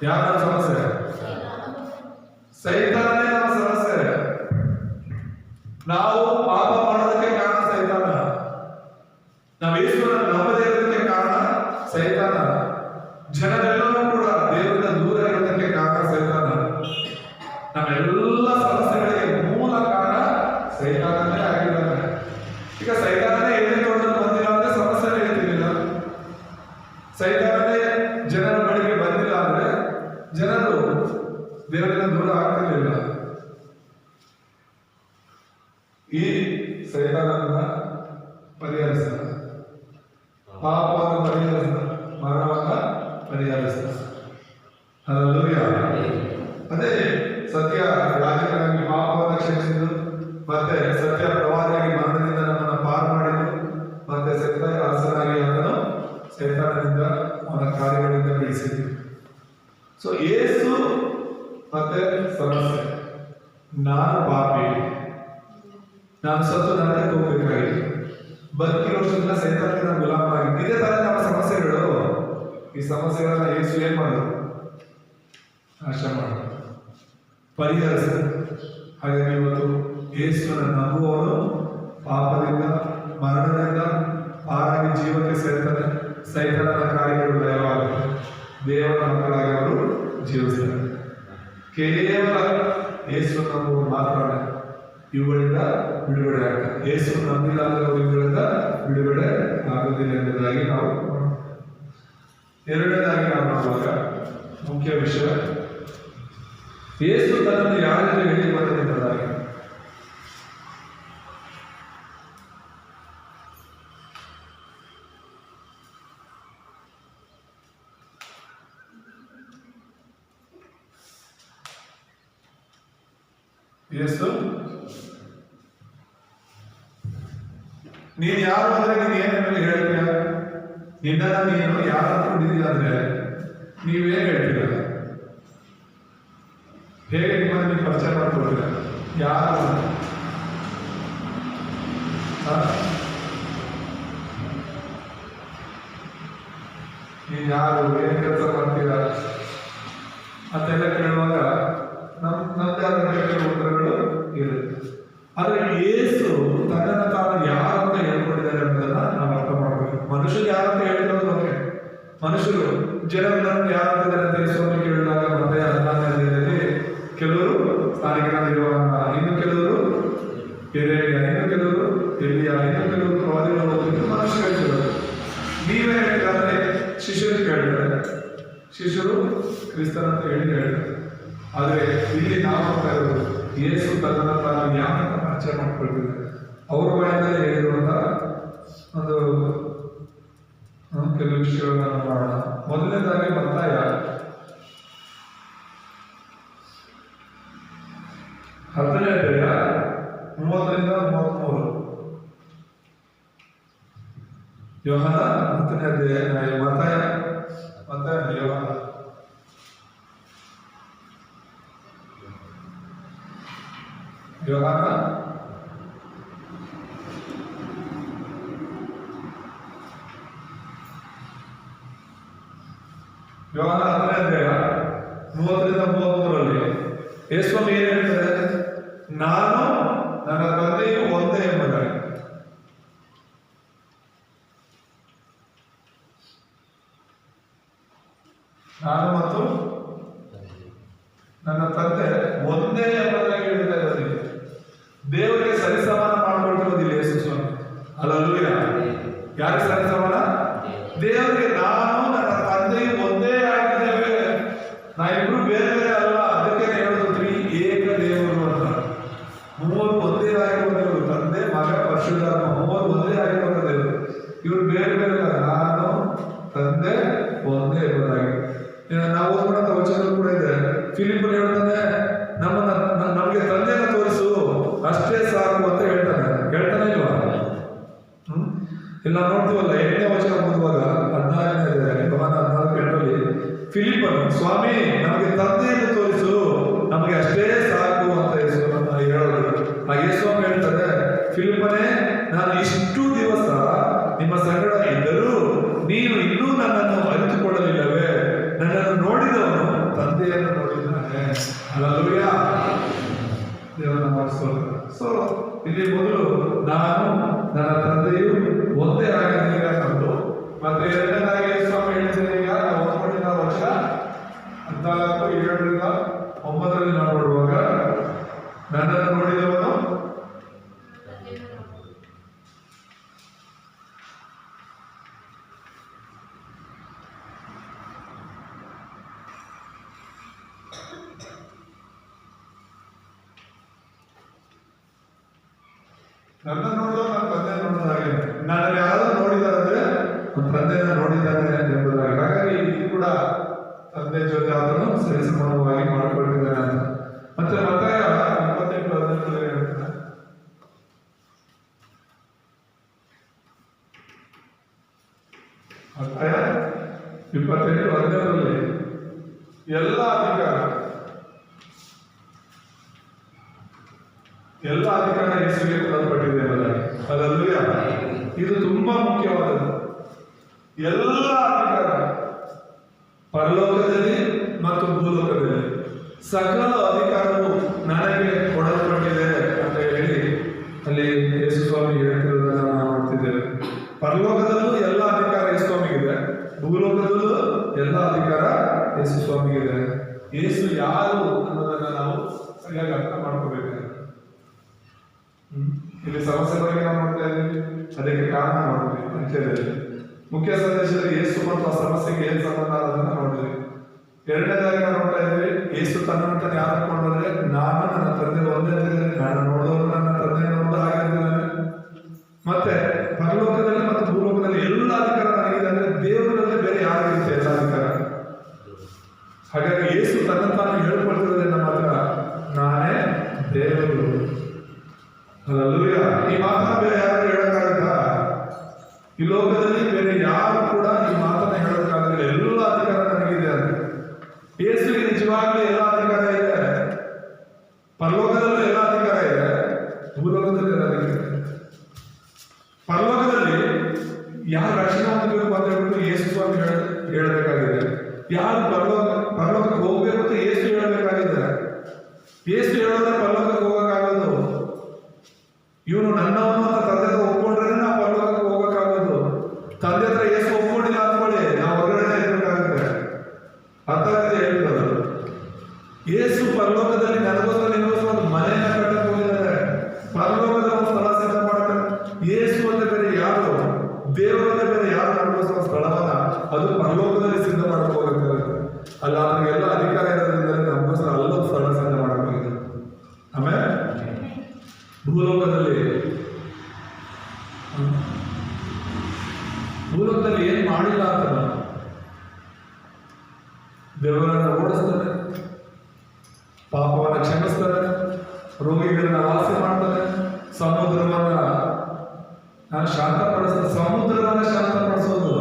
ಯಾರು ನಮ್ಮ ಸಮಸ್ಯೆ? ಸೈತಾನನೇ ನಮ್ಮ ಸಮಸ್ಯೆ. ನಾವು ಪಾಪ ಮಾಡೋದಕ್ಕೆ ಕಾರಣ ಸೈತಾನ. ನಾವು ಈಶ್ವರನ ನಂಬದೇ ಇರೋದಕ್ಕೆ ಕಾರಣ ಸೈತಾನ. ಜನರೆಲ್ಲರೂ ಕೂಡ ದೇವರಿಂದ ದೂರ ಇರೋದಕ್ಕೆ ಕಾರಣ ಸೈತಾನ. ನಮ್ಮೆಲ್ಲ ಸಮಸ್ಯೆಗಳಿಗೆ ಮೂಲ ಕಾರಣ ಸೈತಾನನೇ ಆಗಿದ್ದಾನೆ. ಈಗ ಸೈತಾನನೇ ಎಲ್ಲಿ ನೋಡೋದು ಬಂದಿಲ್ಲ ಅಂದ್ರೆ ಸಮಸ್ಯೆನೇ ಇರ್ತಿರ್ಲಿಲ್ಲ. ಸೈತಾನನೇ ಜನರ ಬಳಿಗೆ ಬಂದಿಲ್ಲ ಅಂದ್ರೆ ಜನರು ದೇವರಿಂದ ದೂರ ಆಗ್ತಿರ್ಲಿಲ್ಲ. ಈ ಸೈತಾನನ್ನ ಪರಿಹರಿಸಿದ, ಪಾಪವನ್ನು ಪರಿಹರಿಸಿದ, ಮರಣವನ್ನ ಪರಿಹರಿಸಿದ. ಹಲ್ಲೆಲೂಯಾ. ಅದೇ ಸತ್ಯ ಯಾಜಕನಾಗಿ ಪಾಪವನ್ನು ಕ್ಷಮಿಸಿದ್ದು, ಮತ್ತೆ ಸತ್ಯ ಪ್ರವಾದಿಯಾಗಿ ಮರಣದಿಂದ ನಮ್ಮನ್ನು ಪಾರು ಮಾಡಿದ್ದು, ಮತ್ತೆ ಸತ್ಯ ಅರಸನಾಗಿ ಅವನು ಸೈತಾನದಿಂದ ಅವನ ಕಾರ್ಯಗಳಿಂದ ಬಿಡಿಸಿದ್ದು. ಸೊ ಯೇಸು ಮತ್ತೆ ಸಮಸ್ಯೆ, ನಾನು ಪಾಪಿ, ನಾನು ಸತ್ತು ನರಕಕ್ಕೆ ಹೋಗ್ಬೇಕಾಗಿತ್ತು, ಬದುಕಿರೋ ವರ್ಷದಿಂದ ಸೈತಾನಕ್ಕೆ ನಾನು ಗುಲಾಮನಾಗಿದ್ದು. ಇದೇ ತರ ನಮ್ಮ ಸಮಸ್ಯೆಗಳು. ಈ ಸಮಸ್ಯೆಗಳನ್ನ ಯೇಸು ಏನ್ ಮಾಡೋದು? ನಾಶ ಮಾಡೋದು, ಪರಿಹರಿಸಿದ. ಹಾಗಾಗಿ ಇವತ್ತು ಯೇಸುವನ್ನು ನಂಬುವವರು ಪಾಪದಿಂದ ಮರಣದಿಂದ ಪಾರಾಗಿ ಜೀವಕ್ಕೆ ಸೇರ್ತಾರೆ. ಸೈತಾನನ ಕಾರ್ಯಗಳು ಲಯವಾಗುತ್ತೆ. ದೇವರ ಮಕ್ಕಳಾಗಿ ಅವರು ಜೀವಿಸ್ತಾರೆ. ಕೇವಲ ಯೇಸು ನಂಬುವುದು ಮಾತ್ರ ಇವುಗಳಿಂದ ಬಿಡುಗಡೆ ಆಗ್ತದೆ. ಯೇಸು ನಂಬಿಲ್ಲ ಅಂದ್ರೆ ಇವುಗಳಿಂದ ಬಿಡುಗಡೆ ಆಗುವುದಿಲ್ಲ ಎಂಬುದಾಗಿ ನಾವು. ಎರಡನೇದಾಗಿ ನಾವು ನೋಡುವಾಗ ಮುಖ್ಯ ವಿಷಯ, ಯೇಸು ತನ್ನನ್ನು ಯಾರಿಗೆ ಹೇಳಿಕೊಂಡರು ಎಂಬುದಾಗಿ. ಯೇಸು, ನೀನು ಯಾರು ಅಂದ್ರೆ ನೀನು ಏನೇನು ಹೇಳ್ತೀಯ? ನಿನ್ನನ್ನ ನೀನು ಯಾರು ಅಂದ್ಕೊಂಡಿದ್ದೀಯ ಅಂದ್ರೆ ನೀವೇನು ಹೇಳ್ತೀರ? ಹೇಗೆ ನಿಮ್ಮನ್ನು ನೀವು ಪರಿಚಯ ಮಾಡ್ಕೊಳ್ತೀರ? ಯಾರು? ನೀನು ಯಾರು, ಏನ್ ಕೆಲಸ ಮಾಡ್ತೀರಾ ಅಂತೆಲ್ಲ ಕೇಳುವಾಗ ನಮ್ಮದೇ ಆದ ಕೆಲವು ಉತ್ತರಗಳು ಇರುತ್ತೆ. ಆದ್ರೆ ಯೇಸು ತನ್ನನ್ನು ತಾನು ಯಾರು ಅಂತ ಹೇಳ್ಕೊಂಡಿದ್ದಾರೆ ಅನ್ನೋದನ್ನ ನಾವು ಅರ್ಥ ಮಾಡಬೇಕು. ಮನುಷ್ಯರು ಯಾರಂತ ಹೇಳಿರೋದು ಓಕೆ, ಮನುಷ್ಯರು ಜನರನ್ನು ಯಾರಂತಿದ್ದಾರೆ ಅಂತ ಯೇಸುವನ್ನು ಕೇಳಿದಾಗ ಮತ್ತೆ 14ನೇ ಕೆಲವರು ಸ್ಥಾನಿಕರಾಗಿರುವ, ಇನ್ನು ಕೆಲವರು ಎರೇಮಿಯ, ಇನ್ನು ಕೆಲವರು ಎಲಿಯ, ಇನ್ನು ಕೆಲವರು ಪ್ರವಾದಿಗಳು, ಇನ್ನು ಮನುಷ್ಯರು ಹೇಳ್ತಿರೋದು. ನೀವೇ ಹೇಳ್ತಾರೆ, ಶಿಷ್ಯರು ಕೇಳ್ತಾರೆ, ಶಿಷ್ಯರು ಕ್ರಿಸ್ತನಂತ ಹೇಳ್ತಾರೆ. ಆದರೆ ಇಲ್ಲಿ ನಾವು ಇರೋದು ಯೇಸು ತನ್ನನ್ನು ತಾನು ಯಾರಂತ ಪರಿಚಯ ಮಾಡ್ಕೊಳ್ತಿದ್ದಾರೆ. ಅವರ ಬಾಯಿಂದಲೇ ಹೇಳಿರುವಂತ ಒಂದು ಕೆಲವು ವಿಷಯಗಳನ್ನ ಮಾಡೋಣ. ಮೊದಲನೇದಾಗಿ ಮತ್ತಾಯ 10ನೇ ಅಧ್ಯಾಯ 30-33. ಯೋಹಾನ 10ನೇ ಅಧ್ಯಾಯ, ಮತ್ತಾಯ ಯೋಹಾನ. ಯೋಹಾನ 10ನೇ ಅಧ್ಯಾಯ 30-33 ಯೇಸು ಏನು ಹೇಳ್ತಾರೆ? ನಾನು ನನ್ನ ತಂದೆಯು ಒಂದೇ ಎಂಬುದಾಗಿ. ನಾನು ಮತ್ತು ನನ್ನ ತಂದೆ ಒಂದೇ ಎಂಬುದಾಗಿ ಹೇಳ್ತಾ ಇರೋದಿಲ್ಲ. ದೇವರಿಗೆ ಸರಿಸಮಾನ ಮಾಡ್ಕೊಳ್ತಿರೋದಿಲ್ಲ ಯೇಸು ಸ್ವಾಮಿ. ಅಲ್ಲ ಎಲ್ಲ ನೋಡ್ತೀವಲ್ಲ 8ನೇ ವಚನ ಓದುವಾಗ 14ನೇ ಯೋಹಾನ 14:8 ಫಿಲಿಪ್ಪನು, ಸ್ವಾಮಿ ನಮಗೆ ತಂದೆಯನ್ನು ತೋರಿಸು, ನಮಗೆ ಅಷ್ಟೇ ಸಾಕು ಅಂತ ಹೇಳೋದು. ಆ ಯೇಸುಸ್ವಾಮಿ ಹೇಳ್ತಾರೆ, ಫಿಲಿಪ್ಪನೇ, ನಾನು ಇಷ್ಟು ದಿವಸ ನಿಮ್ಮ ಸಂಗಡ ಇದ್ದರೂ ನೀನು ಇನ್ನೂ ನನ್ನನ್ನು ಅರಿತುಕೊಳ್ಳಲಿಲ್ಲವೇ? ನನ್ನನ್ನು ನೋಡಿದವನು ತಂದೆಯನ್ನು ನೋಡಿದ್ದಾನೆ. ಹಲ್ಲೆಲೂಯಾ, ದೇವರ ಸ್ತೋತ್ರ. ಸೊ ಇಲ್ಲಿ ಮೊದಲು ನಾನು ನನ್ನ ತಂದೆಯು ಒಂದೇ ಆಗಿದ್ದೀರ ನಮ್ದು. ಮತ್ತೆ ಎರಡನೇದಾಗಿ ಯೇಸುಸ್ವಾಮಿ ಹೇಳಿದ್ರೆ, ಈಗ ನಾವು ಓದ್ಕೊಂಡಿದ್ದ ವಚನ 14:7-9 ನಾವು ನೋಡುವಾಗ, ನನ್ನನ್ನು ನೋಡಿದವನು ನನ್ನ ನೋಡಿದವ ನನ್ನ ತಂದೆ ನೋಡಿದಾಗೆ, ನನ್ನನ್ನು ಯಾರಾದ್ರೂ ನೋಡಿದ್ದಾರೆ ಅಂದ್ರೆ ನನ್ನ ತಂದೆಯನ್ನು ನೋಡಿದ್ದಾನೆ ಎಂಬುದಾಗಿ. ಹಾಗಾಗಿ ಇದು ಕೂಡ ತಂದೆ ಜೊತೆ ಆದರೂ ಸರಿಸಮಾನವಾಗಿ ಮಾಡಿಕೊಂಡಿದ್ದಾನೆ ಅಂತ. ಮತ್ತೆ ಮತ್ತಾಯ 28:18 ಹೇಳ್ತಾನೆ, ಮತ್ತಾಯ 28:18 ಎಲ್ಲ ಅಧಿಕಾರ ಯೇಸುವಿಗೆ ಕೊಡಲ್ಪಟ್ಟಿದೆ ಎಂಬುದಾಗಿ. ಹಲ್ಲೆಲೂಯಾ, ಇದು ತುಂಬಾ ಮುಖ್ಯವಾದದ್ದು. ಎಲ್ಲ ಅಧಿಕಾರ ಪರಲೋಕದಲ್ಲಿ ಮತ್ತು ಭೂಲೋಕದಲ್ಲಿ ಸಕಲ ಅಧಿಕಾರವು ನನಗೆ ಕೊಡಲ್ಪಟ್ಟಿದೆ ಅಂತ ಹೇಳಿ ಅಲ್ಲಿ ಯೇಸುಸ್ವಾಮಿ ಹೇಳ್ತಿರೋದನ್ನ ನಾವು ನೋಡ್ತಿದ್ದೇವೆ. ಪರಲೋಕದಲ್ಲೂ ಎಲ್ಲ ಅಧಿಕಾರ ಯೇಸುಸ್ವಾಮಿಗಿದೆ, ಭೂಲೋಕದಲ್ಲೂ ಎಲ್ಲ ಅಧಿಕಾರ ಯೇಸುಸ್ವಾಮಿಗಿದೆ. ಯೇಸು ಯಾರು ಅನ್ನೋದನ್ನ ನಾವು ಸರಿಯಾಗಿ ಅರ್ಥ ಮಾಡ್ಕೋಬೇಕಾಗುತ್ತೆ. ಇಲ್ಲಿ ಸಮಸ್ಯೆ ಬಗ್ಗೆ ನಾವು ನೋಡ್ತಾ ಇದ್ದೀವಿ, ಅದಕ್ಕೆ ಕಾರಣ ನೋಡ್ತೀವಿ. ಅಂತ್ಯದಲ್ಲಿ ಮುಖ್ಯ ಸಂದೇಶದಲ್ಲಿ ಯೇಸು ಮತ್ತು ಆ ಸಮಸ್ಯೆಗೆ ಏನ್ ಸಂಬಂಧ ಅನ್ನೋದನ್ನ ನೋಡಿದ್ವಿ. ಎರಡನೇದಾಗಿ ನಾವು ನೋಡ್ತಾ ಇದ್ವಿ, ಯೇಸು ತನ್ನಂತ ಯಾರು ಕೊಂಡ್ರೆ, ನಾನು ನನ್ನ ತಂದೆ ಒಂದೇ ಅಂತಿದ್ದೇನೆ, ನಾನು ನೋಡಿದವರು ನನ್ನ ತಂದೆ ನೋಡಿದ ಹಾಗೆ ಅಂತಿದ್ದಾನೆ. ಮತ್ತೆ ಪರಲೋಕದಲ್ಲಿ ಮತ್ತು ಭೂಲೋಕದಲ್ಲಿ ಎಲ್ಲ ಅಧಿಕಾರ ನನಗಿದೆ ಅಂದ್ರೆ ದೇವರಲ್ಲಿ ಬೇರೆ ಯಾರಿರುತ್ತೆ ಎಲ್ಲ ಅಧಿಕಾರ. ಹಾಗಾಗಿ ಯೇಸು ತನ್ನಂತಾನು ಹೇಳ್ಕೊಳ್ತಿರೋದ್ರಿಂದ ಮಾತ್ರ ನಾನೇ ದೇವರು. ಹಲ್ಲೆಲೂಯಾ, ಈ ಮಾತನ್ನ ಬೇರೆ ಯಾರು ಹೇಳಕ್ಕಾಗುತ್ತಾ? ಈ ಲೋಕದಲ್ಲಿ ಬೇರೆ ಯಾರು ಕೂಡ ಈ ಮಾತನ್ನ ಹೇಳಕ್ಕಾಗಲ್ಲ. ಎಲ್ಲ ಅಧಿಕಾರ ನನಗಿದೆ ಅಂತ. ಯೇಸುವಿಗೆ ನಿಜವಾಗ್ಲೂ ಎಲ್ಲ ಅಧಿಕಾರ ಇದೆ. ಪರಲೋಕದಲ್ಲೂ ಎಲ್ಲ ಅಧಿಕಾರ ಇದೆ, ಭೂಲೋಕದಲ್ಲಿ ಎಲ್ಲ ಅಧಿಕಾರ ಇದೆ. ಪರಲೋಕದಲ್ಲಿ ಯಾರು ರಕ್ಷಣೆ ಹೊಂದಬೇಕು ಅಂತ ಹೇಳ್ಬಿಟ್ಟು ಯೇಸುಸ್ವಾಮಿ ಹೇಳಬೇಕಾಗಿದೆ. ಯಾರು ಪರಲೋಕಕ್ಕೆ ಹೋಗ್ಬೇಕು ಅಂತ ಯೇಸು ಹೇಳಬೇಕಾಗಿದೆ. ಯೇಸು ಹೇಳೋದ್ರೆ ಪರಲೋಕಕ್ಕೆ ಹೋಗಕ್ಕಾಗೋದು. ಇವನು ನನ್ನವನು ಅಂತ ತಂದೆ ಹತ್ರ ಒಪ್ಕೊಂಡ್ರೆ ನಾವು ಪರಲೋಕಕ್ಕೆ ಹೋಗಕ್ಕಾಗೋದು. ತಂದೆ ಹತ್ರ ಯೇಸು ಒಪ್ಕೊಂಡಿಲ್ಲ ಅಂದ್ಕೊಳ್ಳಿ, ನಾವು ಹೊರಗಡೆ ಇರಬೇಕಾಗುತ್ತೆ. ಅರ್ಥ ಆಗ್ತದೆ ಹೇಳ್ತಿರೋದು. ಯೇಸು ಪರಲೋಕದಲ್ಲಿ ನನಗೋಸ್ಕರ ನಿಮಗೋಸ್ಕರ ಒಂದು ಮನೆಯನ್ನ ಕಟ್ಟಕ್ಕೆ ಹೋಗಿದ್ದಾರೆ. ಪರಲೋಕದ ಒಂದು ಸ್ಥಳ ಸಿದ್ಧ ಮಾಡ್ತಾರೆ. ಯೇಸು ಅಂತ ಬೇರೆ ಯಾರು, ದೇವರಲ್ಲೇ ಬೇರೆ ಯಾರು ನಮಗೋಸ್ಕರ ಸ್ಥಳವನ್ನ ಅದು ಪರಲೋಕದಲ್ಲಿ ಸಿದ್ಧ ಮಾಡಕ್ಕೆ ಹೋಗುತ್ತೆ. ಅಲ್ಲ ಅವ್ರಿಗೆ ಎಲ್ಲ ಅಧಿಕಾರ ಇರೋದ್ರಿಂದ ನಮಗೋಸ್ಕರ ಅಲ್ಲೊಂದು ಸ್ಥಳ ಸಿದ್ಧ ಮಾಡಕ್ಕೆ ಹೋಗಿದೆ. ಆಮೇಲೆ ಭೂಲೋಕದಲ್ಲಿ ಏನ್ ಮಾಡಿಲ್ಲ ಅಂತ ದೇವರನ್ನ ಓಡಿಸ್ತಾರೆ, ಪಾಪವನ್ನ ಕ್ಷಮಿಸ್ತಾರೆ, ರೋಗಿಗಳನ್ನ ವಾಸಿ ಮಾಡ್ತಾರೆ, ಸಮುದ್ರವನ್ನ ಶಾಂತಪಡಿಸ್ತಾರೆ. ಸಮುದ್ರವನ್ನ ಶಾಂತಪಡಿಸೋದು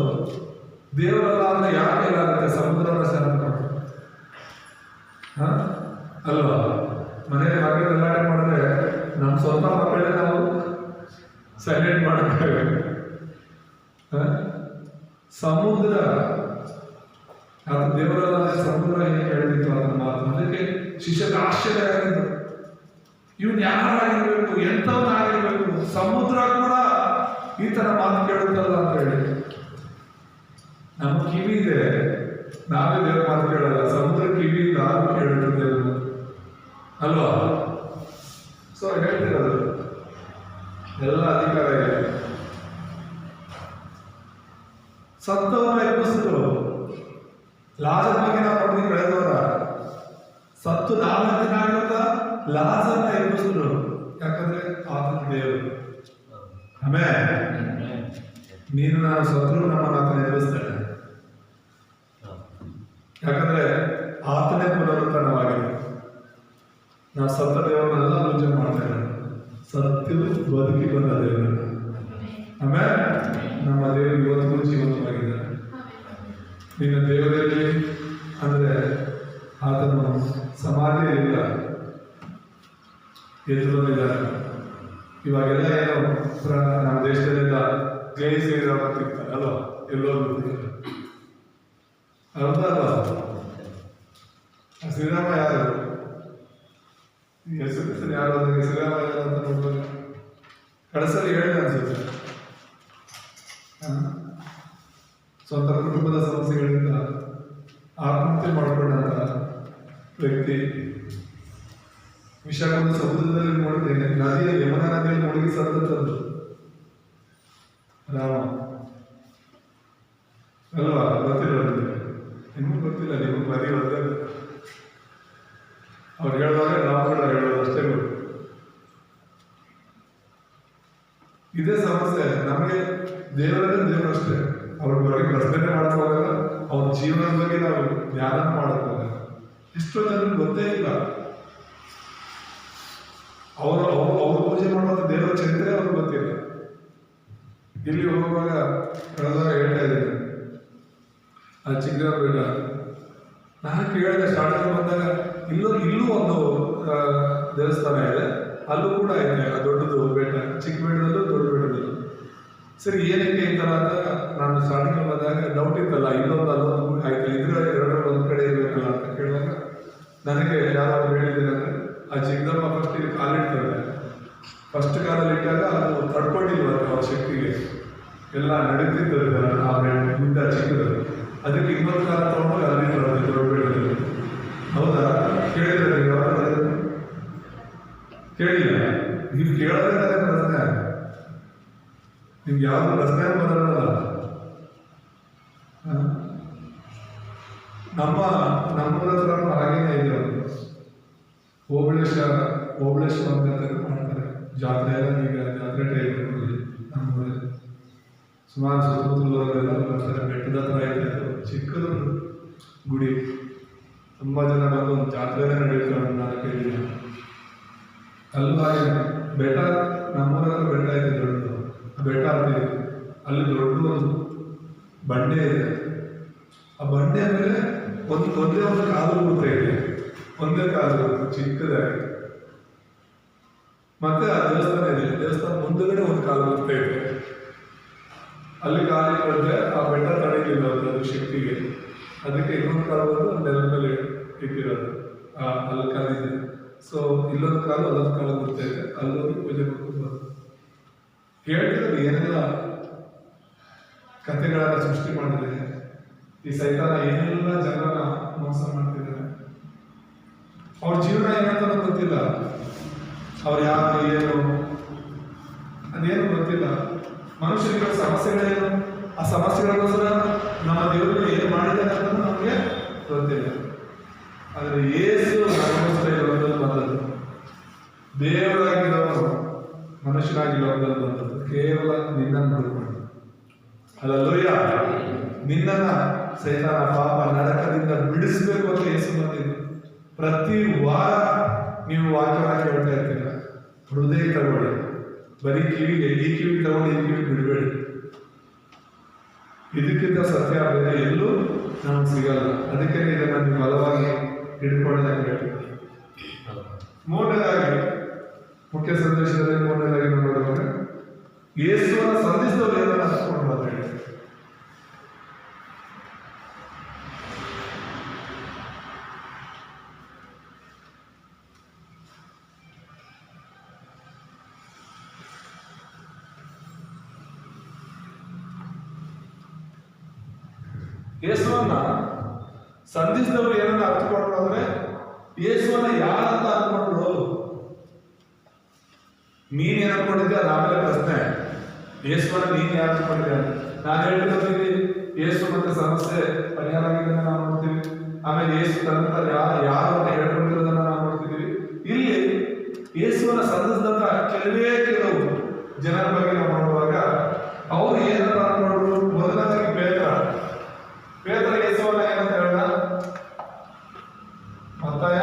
ದೇವರಲ್ಲ ಅಂದ್ರೆ ಯಾಕೆ ಇಲ್ಲಾಗುತ್ತೆ? ಸಮುದ್ರವನ್ನ ಶಾಂತಪಡಿಸೋದು ಅಲ್ವಾ? ಮನೆಯಲ್ಲಿ ಮಕ್ಕಳು ಗಲಾಟೆ ಮಾಡಿದ್ರೆ ನಮ್ಮ ಸ್ವಂತ ಮಕ್ಕಳೇ ನಾವು ಸೈಲೆಂಟ್ ಮಾಡಬೇಕಾಗ. ಸಮುದ್ರ ಅದು ದೇವರಲ್ಲ ಸಮುದ್ರ ಹೇಗೆ ಹೇಳಿತ್ತು ಅದನ್ನ ಮಾತು. ಅದಕ್ಕೆ ಶಿಷ್ಯಕ್ಕೆ ಆಶ್ಚರ್ಯ ಆಗಿದ್ದು, ಇವನ್ ಯಾರಾಗಿರ್ಬೇಕು, ಎಂಥವನಾಗಿರ್ಬೇಕು, ಸಮುದ್ರ ಕೂಡ ಈ ತರ ಮಾತು ಕೇಳುತ್ತಲ್ಲ ಅಂತ ಹೇಳಿ. ನಮ್ಮ ಕಿವಿ ಇದೆ, ನಾವೇ ದೇವ್ರ ಮಾತು ಕೇಳಲ್ಲ. ಸಮುದ್ರ ಕಿವಿ ಯಾರು ಕೇಳುತ್ತೆ ದೇವರು ಅಲ್ವಾ? ಸೊ ಹೇಳ್ತಿರೋದು ಎಲ್ಲ ಅಧಿಕಾರ ಇದೆ. ಸತ್ತವನ್ನ ಎಬ್ಬಿಸಿದ್ರು. ಲಾಜರ್ ಬಗ್ಗೆ ನಾವು ನೋಡಿದ್ವಿ ಕಳೆದ ವಾರ. ಸತ್ತು 4 ದಿನ ಆಗಿರುತ್ತ ಲಾಜರ್ನ ಎಬ್ಬಿಸಿದ್ರು. ಯಾಕಂದ್ರೆ ಆತನ ದೇವರು. ಆಮೇಲೆ ನೀನು ನಾನು ಸತ್ರು ನಮ್ಮನ್ನು ಆತನ ಎಬ್ಬಿಸ್ತಾನೆ. ಯಾಕಂದ್ರೆ ಆತನೇ ಪುನರುತ್ಥಾನವಾಗಿದೆ. ನಾವು ಸತ್ತ ದೇವರನ್ನೆಲ್ಲ ಪೂಜೆ ಮಾಡ್ತಾ ಇದ್ದಾರೆ. ಸತ್ಯವು ಬದುಕಿ ಬಂದ ದೇವರು. ಆಮೇಲೆ ಇರ್ತಾರೆ ಅಲ್ವಾ, ಎಲ್ಲೋ ಬಿಡ್ತಾರೆ. ಅರ್ಥ ಅಲ್ವಾ? ಶ್ರೀರಾಮ ಯಾರು? ಹೆಸರು ಹೆಸರು ಯಾರು ಅಂದ್ರೆ ಶ್ರೀರಾಮ ಯಾರು ಅಂತ ನೋಡುವಾಗ ಕಳಸಲ್ಲಿ ಹೇಳಿದೆ ಅನ್ಸುತ್ತೆ. ಸ್ವಂತ ಕುಟುಂಬದ ಸಮಸ್ಯೆಗಳಿಂದ ಆತ್ಮಹತ್ಯೆ ಮಾಡಿಕೊಂಡಂತ ವ್ಯಕ್ತಿ ವಿಶಾಖದ ಸಮುದ್ರದಲ್ಲಿ ನೋಡಿದ್ದೇನೆ, ನದಿಯಲ್ಲಿ ಯಮುನಾ ನದಿಯಲ್ಲಿ ಮುಳುಗಿ ಸತ್ತದ್ದು ರಾಮ ಅಲ್ವಾ? ಗೊತ್ತಿಲ್ಲ ನಿಮಗೂ ಗೊತ್ತಿಲ್ಲ, ನಿಮಗೆ ಬರೀ ಒಂದೇ ಅವ್ರು ಹೇಳುವಾಗ ನಾವು ಕೂಡ ಹೇಳೋದು ಅಷ್ಟೇ ಗೊತ್ತು. ಇದೇ ಸಮಸ್ಯೆ ನಮಗೆ. ದೇವರು ಅಷ್ಟೇ, ಅವ್ರ ಬಗ್ಗೆ ಪ್ರಶ್ನೆ ಮಾಡೋಕ್ಕಾಗಲ್ಲ, ಅವ್ರ ಜೀವನದ ಬಗ್ಗೆ ನಾವು ಧ್ಯಾನ ಮಾಡೋಕ್ಕಾಗಲ್ಲ. ಎಷ್ಟೋ ಜನರಿಗೆ ಗೊತ್ತೇ ಇಲ್ಲ. ಅವರು ಪೂಜೆ ಮಾಡುವಂಥ ದೇವರ ಚರಿತ್ರೆ ಅವ್ರಿಗೆ ಗೊತ್ತಿಲ್ಲ. ಇಲ್ಲಿ ಹೋಗುವಾಗ ಕಳೆದಾಗ ಹೇಳ್ತಾ ಇದ್ದೀನಿ, ಆ ಚಿಕ್ಕದ ಬೇಡ ನಾನು ಕೇಳಿದೆ. ಸ್ಟಾರ್ಟಿಂಗ್ ಬಂದಾಗ ಇಲ್ಲೂ ಒಂದು ದೇವಸ್ಥಾನ ಇದೆ, ಅಲ್ಲೂ ಕೂಡ ಇದೆ ದೊಡ್ಡದು ಬೆಟ್ಟ, ಚಿಕ್ಕ ಬೆಟ್ಟದಲ್ಲೂ ದೊಡ್ಡ ಬೆಟ್ಟದಲ್ಲೂ. ಸರಿ ಏನಕ್ಕೆ ಈ ಥರ ಅಂತ ನಾನು ಸ್ಟಾರ್ಟಿಂಗ್ ಬಂದಾಗ ಡೌಟ್ ಇತ್ತಲ್ಲ, ಇಲ್ಲೊಂದು ಅಲ್ಲೊಂದು ಆಯ್ತು, ಇದ್ರೆ ಎರಡರಲ್ಲಿ ಒಂದು ಕಡೆ ಇರಬೇಕಲ್ಲ ಅಂತ ಕೇಳಿದಾಗ ನನಗೆ ಯಾರು ಹೇಳಿದ್ದೇನೆ ಅಂದರೆ, ಆ ಚಿಕ್ಕದಮ್ಮ ಫಸ್ಟ್ ಇಲ್ಲಿ ಕಾಲಿಡ್ತಾರೆ. ಫಸ್ಟ್ ಕಾಲಲ್ಲಿ ಇಟ್ಟಾಗ ಅದು ತಡ್ಕೊಂಡಿಲ್ವಂತೆ ಅವ್ರ ಶಕ್ತಿಗೆ, ಎಲ್ಲ ನಡೀತಿದ್ದಾರೆ ಆ ಗುಡ್ಡ ಚಿಕ್ಕದು. ಅದಕ್ಕೆ ಇನ್ನೊಂದು ಕಾಲ ತಗೊಂಡು ಅಲ್ಲಿ ಬರುತ್ತೆ ದೊಡ್ಡ ಬೆಟ್ಟದಲ್ಲಿ. ಹೌದಾ? ಕೇಳಿದ್ರೆ ನೀವು ಯಾವಾಗ ಕೇಳಿಲ್ಲ? ನೀವು ಕೇಳೋದೇ ಪ್ರಶ್ನೆ, ನಿಮ್ಗೆ ಯಾವ್ದು ಪ್ರಶ್ನೆ ಬರಲ್ಲ. ನಮ್ಮೂರ ಹತ್ರ ಹಾಗೇನೆ ಇದೆ, ಓಬಳೇಶ್ವರ ಅಂತ ಮಾಡ್ತಾರೆ ಜಾತ್ರೆ ಎಲ್ಲ. ಈಗ ಜಾತ್ರೆ ಟೈಮ್ ನಮ್ಮೂರಲ್ಲಿ ಸುಮಾರು ಸುತ್ತಮುತ್ತಲವರೆಲ್ಲ ಬರ್ತಾರೆ. ಬೆಟ್ಟದ ಹತ್ರ ಇದೆ, ಚಿಕ್ಕದು ಗುಡಿ, ತುಂಬ ಜನ ಬಂದು ಒಂದು ಜಾತ್ರೆನೇ ನಡೆಯುತ್ತೆ ಒಂದು 4-5 ದಿನ. ಅಲ್ಲಾಗಿ ಬೆಟ್ಟ, ನಮ್ಮೂರ ಹತ್ರ ಬೆಟ್ಟ ಇದೆ ದೊಡ್ಡದು. ಆ ಬೆಟ್ಟ ಆಗ್ತಿದೆ, ಅಲ್ಲಿ ದೊಡ್ಡ ಒಂದು ಬಂಡೆ ಇದೆ. ಆ ಬಂಡೆ ಮೇಲೆ ಒಂದೇ ಒಂದು ಕಾಲು ಗುರುತ ಇದೆ, ಒಂದೇ ಕಾಲು ಗುರುತು ಚಿಕ್ಕದಾಗಿ. ಮತ್ತೆ ಆ ದೇವಸ್ಥಾನ ಇದೆ, ದೇವಸ್ಥಾನ ಮುಂದಗಡೆ ಒಂದು ಕಾಲು ಗುರುತ ಇದೆ. ಅಲ್ಲಿ ಕಾಲು ಇಟ್ಟರೆ ಆ ಬೆಟ್ಟ ತಡೆಯಲಿಲ್ಲ ಅದು ಶಕ್ತಿಗೆ, ಅದಕ್ಕೆ ಇನ್ನೊಂದು ಕಾಲು ಬಂದು ನೆಲದ ಮೇಲೆ ಇಟ್ಟಿರೋದು. ಅಲ್ಲಿ ಕಾಲಿದೆ. ಸೊ ಇಲ್ಲೊಂದು ಕಾಲು ಅಲ್ಲೊಂದು ಕಾಲು ಗುರುತ ಇದೆ, ಅಲ್ಲೋಗಿ ಪೂಜೆ ಮಾಡ್ಕೊಂಡು ಬರೋದು. ಹೇಳ್ತಿರೋದು ಏನೆಲ್ಲ ಕಥೆಗಳನ್ನ ಸೃಷ್ಟಿ ಮಾಡಿದ್ರೆ, ಈ ಸೈತಾನ ಏನೆಲ್ಲ ಜನರನ್ನ ಮೋಸ ಮಾಡ್ತಿದ್ದಾರೆ. ಅವ್ರ ಜೀವನ ಏನಂತ ಗೊತ್ತಿಲ್ಲ, ಅವ್ರು ಯಾರು ಏನು ಅದೇನು ಗೊತ್ತಿಲ್ಲ. ಮನುಷ್ಯರಿಗೆ ಸಮಸ್ಯೆಗಳೇನು, ಆ ಸಮಸ್ಯೆಗಳಿಗೋಸ್ಕರ ನಮ್ಮ ದೇವರು ಏನು ಮಾಡಿದ್ದಾರೆ ಅಂತ ನಮಗೆ ಗೊತ್ತಿಲ್ಲ. ಆದರೆ ಯೇಸು ನಮಗೋಸ್ಕರ ಈ ಲೋಕದಲ್ಲಿ ಬಂದದ್ದು, ದೇವರಾಗಿರೋರು ಮನುಷ್ಯನಾಗಿ ಲೋಕದಲ್ಲಿ ಬಂದದ್ದು ಕೇವಲ ನಿನ್ನನ್ನು ಹುಡುಕೊಂಡು. ಹಲ್ಲೆಲೂಯಾ. ನಿನ್ನನ್ನ ಸೈತಾನ ಪಾಪ ನರಕದಿಂದ ಬಿಡಿಸಬೇಕು ಅಂತ ಯೇಸು ಬಂದಿದ್ದು. ಪ್ರತಿ ವಾರ ನೀವು ವಾಕ್ಯವನ್ನು ಕೇಳ್ತಾ ಇರ್ತೀರ. ಹೃದಯ ತಗೊಳ್ಳಿ, ಬರೀ ಕಿವಿಗೆ, ಈ ಕಿವಿಗೆ ತಗೊಂಡು ಈ ಕಿವಿಗೆ ಬಿಡಬೇಡಿ. ಇದಕ್ಕಿಂತ ಸತ್ಯ ಬೇರೆ ಎಲ್ಲೂ ನಮ್ಗೆ ಸಿಗಲ್ಲ. ಅದಕ್ಕೆ ಇದನ್ನು ನೀವು ಬಲವಾಗಿ ಹಿಡ್ಕೊಳ್ಳೋದಕ್ಕೆ ಹೇಳ್ತೀವಿ. ಮೂರನೇದಾಗಿ, ಮುಖ್ಯ ಸಂದೇಶದಲ್ಲಿ ಮೂರನೇದಾಗಿ ನೋಡುವಾಗ ಯೇಸುವನ್ನು ಸಂಧಿಸಿದವರು ಏನನ್ನ ಅರ್ಥಕೊಂಡು ಅಂತ ಹೇಳಿ. ಯೇಸುವನ್ನ ಸಂಧಿಸಿದವರು ಏನನ್ನ ಅರ್ಥಕೊಂಡ್ರು ಅಂದ್ರೆ, ಯೇಸುವನ್ನ ಯಾರಂತ ಅನ್ಕೊಂಡ್ರು? ನೀನ್ ಏನ್ ಅನ್ಕೊಂಡಿದ್ದೆ ಅದು ಆಮೇಲೆ ಪ್ರಶ್ನೆ. ಯೇಸುವನ್ನ ನೀನ್ ಯಾರು ಅನ್ಕೊಂಡಿದ್ದೆ? ನಾನು ಹೇಳ್ತಿರೋದಿಲ್ಲಿ ಯೇಸು ಮತ್ತೆ ಸಮಸ್ಯೆ ಪರಿಹಾರ ಆಗಿದ್ದನ್ನ ನಾವು ನೋಡ್ತೀವಿ. ಆಮೇಲೆ ಯೇಸು ತನ್ನ ಯಾರು ಅಂತ ಹೇಳ್ಕೊಂಡಿರೋದನ್ನ ನಾವು ನೋಡ್ತಿದ್ದೀವಿ. ಇಲ್ಲಿ ಯೇಸುವನ್ನ ಸಂಧಿಸಿದಂತ ಕೆಲವು ಜನರ ಬಗ್ಗೆ ನಾವು ನೋಡುವಾಗ ಅವ್ರು ಏನಂತ ಅನ್ಕೊಂಡ್ರು? ಮೊದಲನೇದಾಗಿ ಪೇತ್ರ ಯೇಸುವನ್ನ ಏನಂತ ಹೇಳ? ಮತ್ತಾಯ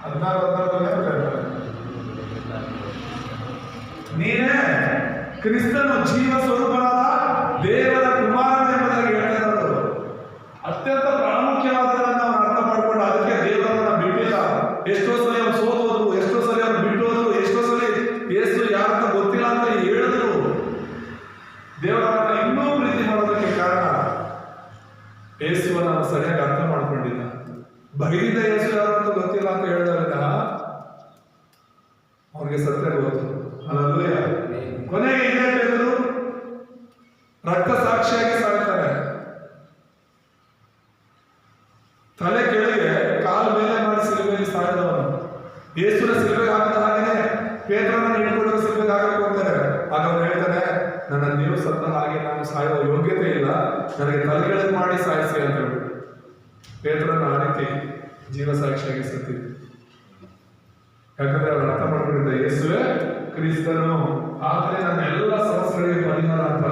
16 ನೀನೇ ಕ್ರಿಸ್ತನು ಜೀವ ಸ್ವರೂಪನಾದ ದೇವರ ಕುಮಾರನ ಎಂಬುದಾಗಿ ಹೇಳ್ತಾ ಇರೋದು. ಅತ್ಯಂತ ಪ್ರಾಮುಖ್ಯವಾದದನ್ನು ನಾವು ಅರ್ಥ ಮಾಡ್ಕೊಂಡು ಅದಕ್ಕೆ ದೇವರನ್ನ ಬಿಟ್ಟಿಲ್ಲ. ಎಷ್ಟೋ ಸಲ ಅವ್ರು ಸೋತೋದ್ರು, ಎಷ್ಟೋ ಸಲ ಅವ್ರು ಬಿಟ್ಟೋದ್ರು, ಎಷ್ಟೋ ಸಲ ಯೇಸು ಯಾರಂತ ಗೊತ್ತಿಲ್ಲ ಅಂತ ಹೇಳಿದ್ರು. ಸತ್ತ ಹಾಗೆ ನಾನು ಸಾಯುವ ಯೋಗ್ಯತೆ ಇಲ್ಲ, ನನಗೆ ತಲೆಕೆಳಗೆ ಮಾಡಿ ಸಾಯಿಸಿ ಅಂತ ಹೇಳಿ ಪೇತ್ರನ ಆ ರೀತಿ ಜೀವ ಸಾಕ್ಷಿಯಾಗಿ ಸತ್ತಿದ್ದು. ಯಾಕಂದ್ರೆ ಅವ್ರು ಅರ್ಥ ಮಾಡ್ಕೊಂಡಿದ್ದ ಯೇಸುವೆ ಕ್ರಿಸ್ತನು, ಆದರೆ ನನ್ನ ಎಲ್ಲ ಸಮಸ್ಯೆಗಳಿಗೆ ಪರಿಹಾರ ಅಂತ.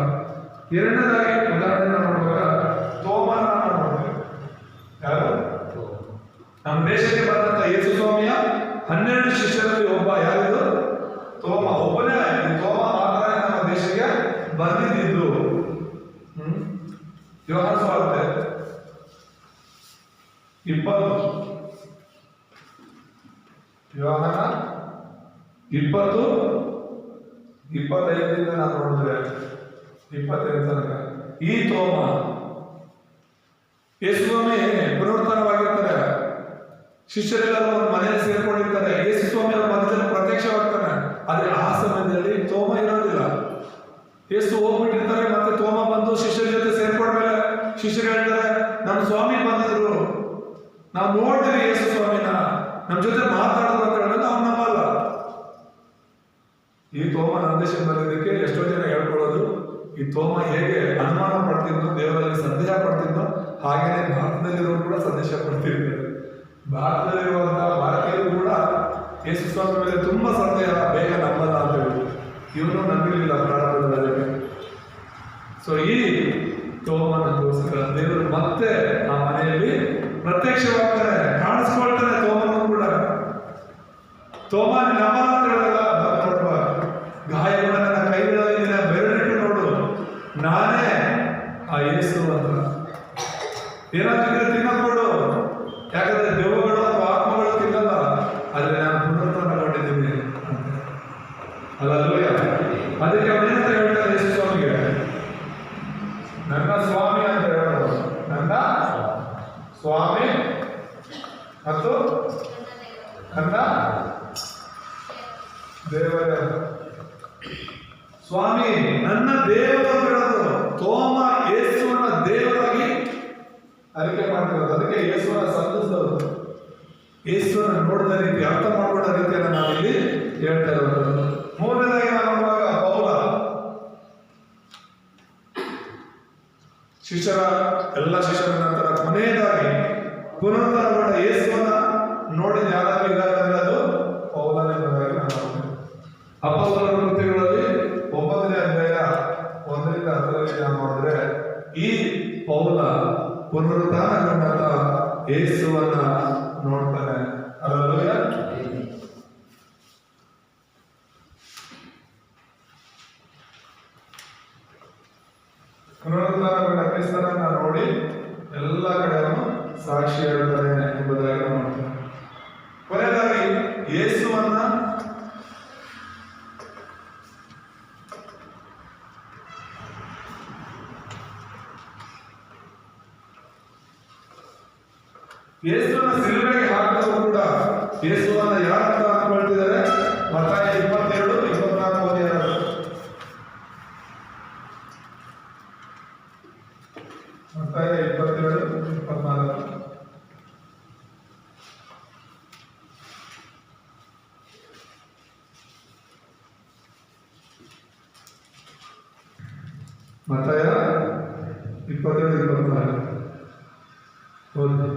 ಎರಡನೇದಾಗಿ ಉದಾಹರಣೆ ನೋಡುವಾಗ ತೋಮನ ನೋಡ್ತೇವೆ. ಯಾರು? ನಮ್ಮ ದೇಶಕ್ಕೆ ಬಂದಂತ ಯೇಸು ಸ್ವಾಮಿಯ 12 ಶಿಷ್ಯರಲ್ಲಿ ಒಬ್ಬ. ಯಾರಿದು? ತೋಮ. ಒಬ್ಬನೇ ತೋಮ ಮಾತ್ರ ನಮ್ಮ ದೇಶಕ್ಕೆ ಬಂದಿದ್ದು. ಯೋಹಾನ ಸುವಾರ್ತೆ 20, ಯೋಹಾನ 20:25 ನಾವು ನೋಡಿದ್ರೆ 25 ತನಕ ಈ ತೋಮ ಯೇಸು ಸ್ವಾಮಿ ಪುನರುತ್ಥಾನವಾಗಿರ್ತಾರೆ, ಶಿಷ್ಯರೆಲ್ಲರೂ ಒಂದು ಮನೆಯಲ್ಲಿ ಸೇರ್ಕೊಂಡಿರ್ತಾರೆ, ಯೇಸು ಸ್ವಾಮಿ ಅವ್ರ ಮಧ್ಯದಲ್ಲಿ ಪ್ರತ್ಯಕ್ಷವಾಗ್ತಾನೆ. ಆದ್ರೆ ಆ ಸಮಯದಲ್ಲಿ ತೋಮ ಇರೋದಿಲ್ಲ. ಯೇಸು ಹೋಗ್ಬಿಟ್ಟಿರ್ತಾರೆ, ಮತ್ತೆ ತೋಮ ಬಂದು ಶಿಷ್ಯರ ಜೊತೆ ಸೇರ್ಕೊಂಡ್ಮೇಲೆ ಶಿಷ್ಯರು ಹೇಳ್ತಾರೆ, ನಮ್ಮ ಸ್ವಾಮಿ ಬಂದಿದ್ರು, ನಾವು ನೋಡ್ತೀವಿ ಯೇಸು ಸ್ವಾಮಿನ, ನಮ್ಮ ಜೊತೆ ಮಾತಾಡೋದು ಅಂತ ಹೇಳಿದ್ರೆ ಅವ್ನು ನಂಬಲ್ಲ. ಈ ತೋಮ ನಮ್ಮ ದೇಶಕ್ಕೆ ಬಂದಿದ್ದಕ್ಕೆ ಎಷ್ಟೋ ಜನ ಹೇಳ್ಕೊಳ್ಳೋದು, ಈ ತೋಮ ಹೇಗೆ ಅನುಮಾನ ಪಡ್ತಿದ್ನೋ, ದೇವರಲ್ಲಿ ಸಂದೇಹ ಪಡ್ತಿದ್ನೋ, ಹಾಗೇನೆ ಭಾರತದಲ್ಲಿರೋರು ಕೂಡ ಸಂದೇಶ ಪಡ್ತಿರ್ತಾರೆ. ಭಾರತದಲ್ಲಿರುವಂತಹ ಭಾರತೀಯರು ಕೂಡ ಯೇಸು ಸ್ವಾಮಿ ಮೇಲೆ ತುಂಬಾ ಸಂದೇಹ, ಬೇಗ ನಂಬಲ್ಲ ಅಂತ ಹೇಳಿ ಇವನು ನಂಬಿರಲಿಲ್ಲ ಪ್ರಾರಂಭದಲ್ಲಿ. ಸೊ ಈ ತೋಮನಗೋಸ್ಕರ ದೇವರು ಮತ್ತೆ ಆ ಮನೆಯಲ್ಲಿ ಪ್ರತ್ಯಕ್ಷವಾಗ್ತಾರೆ, ಕಾಣಿಸ್ಕೊಳ್ತಾರೆ. ತೋಮನು ಕೂಡ ತೋಮ ನಂಬಲ್ಲ ಅಂತ ಹೇಳಲ್ಲ, ನೋಡುವ ಗಾಯಗೊಂಡ ನನ್ನ ಕೈಗಳಲ್ಲಿ ನಿನ್ನ ಬೆರಳಿಟ್ಟು ನೋಡು, ನಾನೇ ಆ ಯೇಸು ಅಂತ. ಏನಾದ್ರೆ ತಿನ್ನಕೊಡು, ಯಾಕಂದ್ರೆ ದೆವ್ವಗಳು ಅಥವಾ ಆತ್ಮಗಳು ತಿನ್ನಲ್ಲ, ಆದ್ರೆ ನಾನು ಪುನರುತ್ಥಾನಗೊಂಡಿದ್ದೀನಿ ಅಂತ. ಅಲ್ಲೂಯ. ಅದಕ್ಕೆ ಅವನೇಂತ ಹೇಳ್ತಾರೆ ಯೇಸು ಸ್ವಾಮಿಗೆ, ನನ್ನ ಸ್ವಾಮಿ ಅಂತ ಹೇಳೋದು, ನನ್ನ ಸ್ವಾಮಿ ಮತ್ತು ನನ್ನ ದೇವರ ಸ್ವಾಮಿ, ನನ್ನ ದೇವರು ಅಂತ ಹೇಳೋದು. ತೋಮ ಯೇಸುವನ್ನ ದೇವರಾಗಿ ಅರಿಕೆ ಮಾಡ್ತಿರೋದು. ಅದಕ್ಕೆ ಯೇಸುವನ್ನ ಸಂತೋಷದವರು, ಯೇಸುವನ್ನ ನೋಡಿದ ರೀತಿ, ಅರ್ಥ ಮಾಡಿಕೊಂಡ ರೀತಿಯನ್ನು ನಾವಿಲ್ಲಿ ಹೇಳ್ತಾ ಇರೋದು. ಮೂರನೇದಾಗಿ ನಾವು ನೋಡುವಾಗ ಪೌಲ ಎಲ್ಲ ಶಿಷ್ಯರ ನಂತರ ಕೊನೆಯದಾಗಿ ಪುನರುತ್ಥಾನಗೊಂಡ ಯೇಸುವನ್ನ ನೋಡಿದ ಯಾರಾದ್ರೂ ಇದ್ದಾರೆ ಅಂದ್ರೆ ಅದು ಪೌಲನೇ ಎಂಬುದಾಗಿ ನಾವು ನೋಡ್ತೇವೆ. ಅಪೊಸ್ತಲರ ಕೃತ್ಯಗಳಲ್ಲಿ 9ನೇ ಅಧ್ಯಾಯ 1ರಿಂದ 10ರಲ್ಲಿ ನಾವು ನೋಡಿದ್ರೆ ಈ ಪೌಲ ಪುನರುತ್ಥಾನಗೊಂಡಂತ ಯೇಸುವನ್ನ ನೋಡ್ತಾನೆ. ಹಲ್ಲೆಲೂಯ. ಪುನರುತ್ಥಾನಗೊಂಡ ಕ್ರಿಸ್ತನನ್ನ ನೋಡಿ ಎಲ್ಲ ಕಡೆ ಅವನು ಸಾಕ್ಷಿ ಹೇಳ್ತಾನೆ ಎಂಬುದಾಗಿ ನಾವು ನೋಡ್ತೇವೆ. ಕೊನೆಯದಾಗಿ ಯೇಸುವನ್ನ ಸಿಲುಬೆಗೆ ಹಾಕಿದವರು ಕೂಡ ಯೇಸುವನ್ನ ಯಾರಂತ ಅಂದ್ಕೊಳ್ತಿದ್ದಾರೆ? ಮತ್ತಾಯ 22:24 ಓದಿದ್ದಾರೆ. ಮತ್ತಾಯ 22:24. ಮತ್ತಾಯ 22:24 ಓದಿ.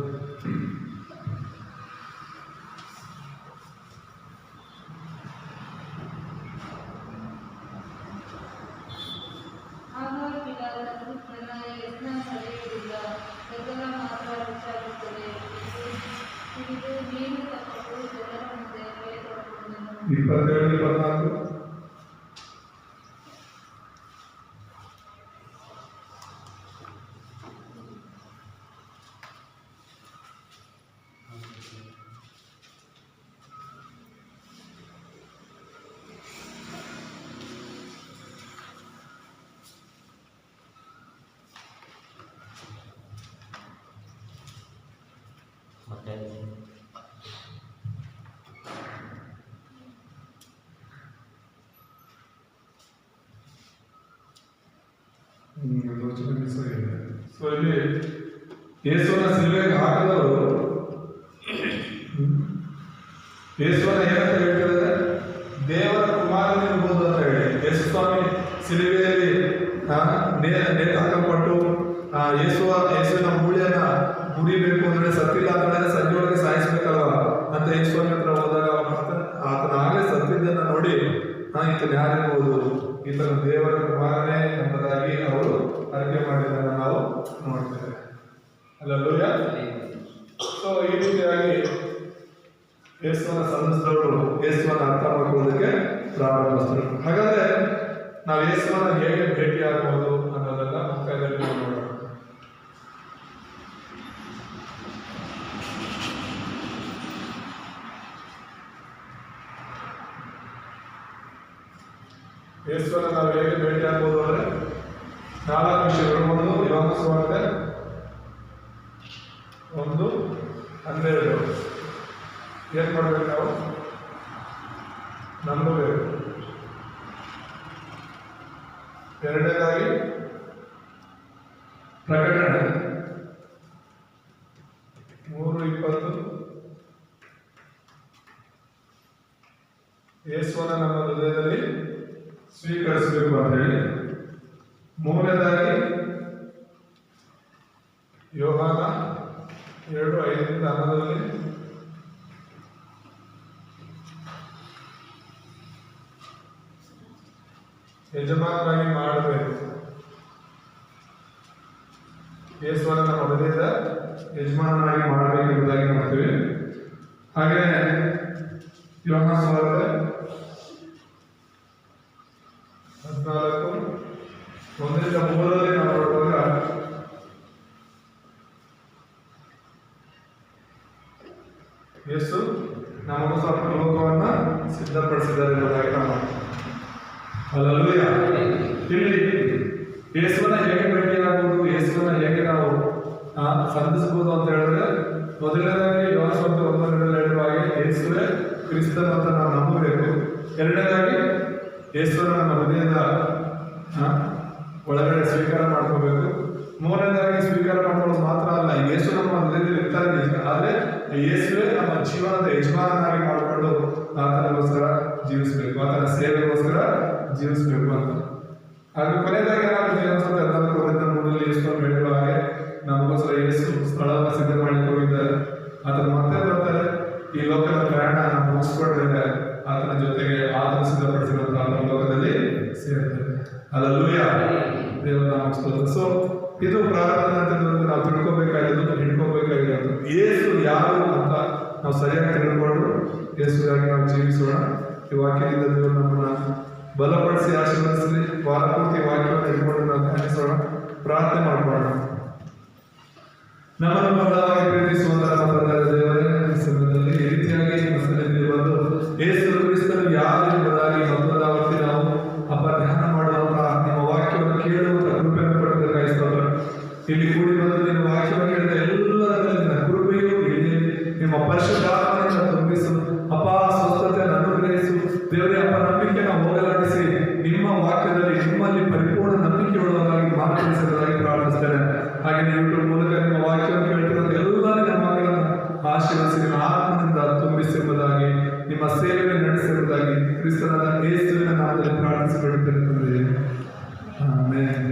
ಸೊ ಇಲ್ಲಿ ಯೇಸುವನ್ನ ಸಿಲುಬೆಗೆ ಹಾಕಿದವರು ಯೇಸುವನ್ನ ಏನಂತ ಹೇಳ್ತಿದ್ದಾರೆ? ದೇವರ ಕುಮಾರನಿರ್ಬೋದು ಅಂತ ಹೇಳಿ. ಯೇಸು ಸ್ವಾಮಿ ಸಿಲುಬೆಯಲ್ಲಿ ನೇತಾಕಲ್ಪಟ್ಟು ಯೇಸುವಿನ ಮೂಳೆಯನ್ನ ಮುರಿಬೇಕು ಅಂದ್ರೆ ಸತ್ತಿಲ್ಲ ಅಂತಂದ್ರೆ ಸಂಜೆ ಒಳಗೆ ಸಾಯಿಸ್ಬೇಕಲ್ವ ಅಂತ ಯೇಸುವಿನ ಹತ್ರ ಹೋದಾಗ ಆತನ ಆಗಲೇ ಸತ್ತಿದ್ದನ್ನ ನೋಡಿ ಈತನ ಯಾರಿರ್ಬೋದು, ಈತನ ದೇವರ ಕುಮಾರನೇ ಎಂಬುದಾಗಿ ಅವರು ಅರಿಕೆ ಮಾಡಿದ್ದನ್ನು ನಾವು ನೋಡ್ತೇವೆ. ಅಲ್ಲೂಯ್ಯ. ಸೊ ಈ ರೀತಿಯಾಗಿ ಯೇಸುವನ್ನ ಸಂಧಿಸಿದವರು ಯೇಸುವನ್ನ ಅರ್ಥ ಮಾಡ್ಕೊಳ್ಳೋದಕ್ಕೆ ಪ್ರಾರಂಭಿಸಿದ್ರು. ಹಾಗಾದ್ರೆ ನಾವು ಯೇಸುವನ್ನ ಹೇಗೆ ಭೇಟಿ ಆಗಬಹುದು ಅನ್ನೋದನ್ನ ಮುಖ್ಯದಲ್ಲಿ ನೋಡೋಣ. ಯೇಸುವನ್ನ ನಾವು ಹೇಗೆ ಭೇಟಿ ಆಗ್ಬೋದು ಅಂದ್ರೆ 4 ವಿಷಯಗಳು. ಒಂದು ಯೋಹಾನ ಸುವಾರ್ತೆ 1:12. ಏನ್ ಮಾಡ್ಬೇಕು ನಾವು? ನಂಬಬೇಕು. ಎರಡನೇದಾಗಿ ಪ್ರಕಟಣೆ 3:20. ಯೇಸುವನ್ನ ನಮ್ಮ ಹೃದಯದಲ್ಲಿ ಸ್ವೀಕರಿಸಬೇಕು ಅಂತ ಹೇಳಿ. ಮೂರನೇದಾಗಿ ಯೋಹಾನ 2:5-10 ಯಜಮಾನರಾಗಿ ಮಾಡಬೇಕು. ಯೇಸುವನ್ನ ನಮ್ಮ ಹೃದಯದ ಯಜಮಾನರಾಗಿ ಮಾಡಬೇಕು ಎಂಬುದಾಗಿ ಮಾಡ್ತೀವಿ. ಹಾಗೆ ಯೋಹಾನ ಸುವಾರ್ತೆ 14:1-3 ನಾವು ನೋಡುವಾಗ ಯೇಸು ನಮಗೋಸ್ಕರ ಲೋಕವನ್ನ ಸಿದ್ಧಪಡಿಸಿದ್ದಾರೆ ಎಂಬುದಾಗಿ ನಾವು. ಹಲ್ಲೆಲೂಯ. ಇಲ್ಲಿ ಯೇಸುವನ್ನ ಹೇಗೆ ಭೇಟಿಯಾಗಬಹುದು, ಯೇಸುವನ್ನ ಹೇಗೆ ನಾವು ಸಂಧಿಸಬಹುದು ಅಂತ ಹೇಳಿದ್ರೆ, ಮೊದಲನೇದಾಗಿ ಯೋಹಾನ ಸುವಾರ್ತೆ 1:2 ಹೇಳುವ ಹಾಗೆ ಯೇಸುವೇ ಕ್ರಿಸ್ತನು ಅಂತ ನಾವು ನಂಬಬೇಕು. ಎರಡನೇದಾಗಿ ಯೇಸುವನ್ನ ನಮ್ಮ ಹೃದಯದ ಒಳಗಡೆ ಸ್ವೀಕಾರ ಮಾಡ್ಕೋಬೇಕು. ಮೂರನೇದಾಗಿ ಸ್ವೀಕಾರ ಮಾಡ್ಕೊಳ್ಳೋದು ಮಾತ್ರ ಅಲ್ಲ, ಯೇಸು ನಮ್ಮ ಹೃದಯದಲ್ಲಿ ಇರ್ತಾರೆ ನಿಜ, ಆದ್ರೆ ಯೇಸುವೇ ನಮ್ಮ ಜೀವನದ ಯಜಮಾನನಾಗಿ ಮಾಡಿಕೊಂಡು ಆತನಿಗೋಸ್ಕರ ಜೀವಿಸಬೇಕು, ಆತನ ಸೇವೆಗೋಸ್ಕರ ಜೀವಿಸಬೇಕು ಅಂತ. ಹಾಗೆ ಕೊನೆಯದಾಗಿ ನಾವು ಜೀವನ 14:3 ಯೇಸುವನ್ನು ಹೇಳುವ ಹಾಗೆ ನಮಗೋಸ್ಕರ ಯೇಸು ಸ್ಥಳವನ್ನು ಸಿದ್ಧ ಮಾಡಿಕೊಂಡಿದ್ದಾರೆ. ಆತನ ಮತ್ತೆ ಬರ್ತಾರೆ, ಈ ಲೋಕದ ಪ್ರಯಾಣ ನಾವು ಮುಗಿಸ್ಕೊಂಡ್ರೆ ಆತನ ಜೊತೆಗೆ ಆತನ ಸಿದ್ಧಪಡಿಸಿರುವಂತಹ ಲೋಕದಲ್ಲಿ ಸೇರ್ತೇವೆ. ಹಲ್ಲೆಲೂಯ. ದೇವರ ನಾಮಕ್ಕೆ ಸ್ತೋತ್ರ. ಸೊ ಇದು ಪ್ರಾರಂಭದ ಹಂತದಲ್ಲಿ ನಾವು ತಿಳ್ಕೊಬೇಕಾಗಿರೋದು, ಹಿಡ್ಕೋಬೇಕಾಗಿರೋದು ಯೇಸು ಯಾರು ಅಂತ ನಾವು ಸರಿಯಾಗಿ ತಿಳ್ಕೊಂಡು ಯೇಸುಗಾಗಿ ನಾವು ಜೀವಿಸೋಣ. ಈ ವಾಕ್ಯದಿಂದ ದೇವರು ನಮ್ಮನ್ನ ಬಲಪಡಿಸಿ ಆಶೀರ್ವದಿಸಲಿ. ವಾರ ಪೂರ್ತಿ ವಾಕ್ಯವನ್ನು ಹಿಡ್ಕೊಂಡು ನಾವು ಧ್ಯಾನಿಸೋಣ, ಪ್ರಾರ್ಥನೆ ಮಾಡೋಣ. ನಮ್ಮನ್ನು ಬಲವಾಗಿ ಪ್ರೀತಿಸುವಂತಹ ದೇವರೇ, ಸಮಯದಲ್ಲಿ ಈ ರೀತಿಯಾಗಿ ಮಸದಲ್ಲಿ ಬಂದು ಯೇಸು ಕ್ರಿಸ್ತನು ಯಾರು ಎಂಬುದಾಗಿ ಮೊದಲಾವರ್ತಿ ನಾವು ಧ್ಯಾನ ಮಾಡುವಂತಹ ನಿಮ್ಮ ವಾಕ್ಯವನ್ನು ಕೇಳುವಂತಹ ಕೃಪೆಯನ್ನು ಪಡೆದ ಸ್ತೋತ್ರ. ಇಲ್ಲಿ ಕೂಡಿ ಬಂದು ನಿಮ್ಮ ವಾಕ್ಯವನ್ನು ಕೇಳಿದ ಎಲ್ಲರ ನಿನ್ನ ಕೃಪೆಯು ಇಳಿಯಲಿ, ನಿಮ್ಮ ಪರಿಶುದ್ಧಾತ್ಮನಿಂದ ತುಂಬಿಸು ಅಪ್ಪ. ಸ್ವಸ್ಥತೆಯನ್ನು ಅನುಗ್ರಹಿಸು ದೇವರೇ. ಅಪ್ಪ, ನಂಬಿಕೆಯನ್ನು ಹೋಗಲಾಡಿಸಿ ನಿಮ್ಮ ವಾಕ್ಯದಲ್ಲಿ ನಿಮ್ಮಲ್ಲಿ ಪರಿಪೂರ್ಣ ನಂಬಿಕೆ ಉಳ್ಳವರಾಗಿ ಮಾರ್ಪಡಿಸುವುದಾಗಿ ಪ್ರಾರ್ಥಿಸ್ತೇನೆ. ಹಾಗೆ ಯೂಟ್ಯೂಬ್ ಮೂಲಕ ನಿಮ್ಮ ವಾಕ್ಯವನ್ನು ಕೇಳ್ತಿರೋದು ಎಲ್ಲ ನಿಮ್ಮ ಮಕ್ಕಳನ್ನು ಆಶೀರ್ವದಿಸಿ ನಿಮ್ಮ ಆತ್ಮನಿಂದ ತುಂಬಿಸಿರುವುದಾಗಿ, ನಿಮ್ಮ ಸೇವೆಯನ್ನು ನಡೆಸಿರುವುದಾಗಿ ಕ್ರಿಸ್ತನಾದ ಯೇಸುವಿನ ನಾಮದಲ್ಲಿ ಪ್ರಾರ್ಥಿಸಿಕೊಳ್ಳುತ್ತೇನೆ. ಆಮೆನ್.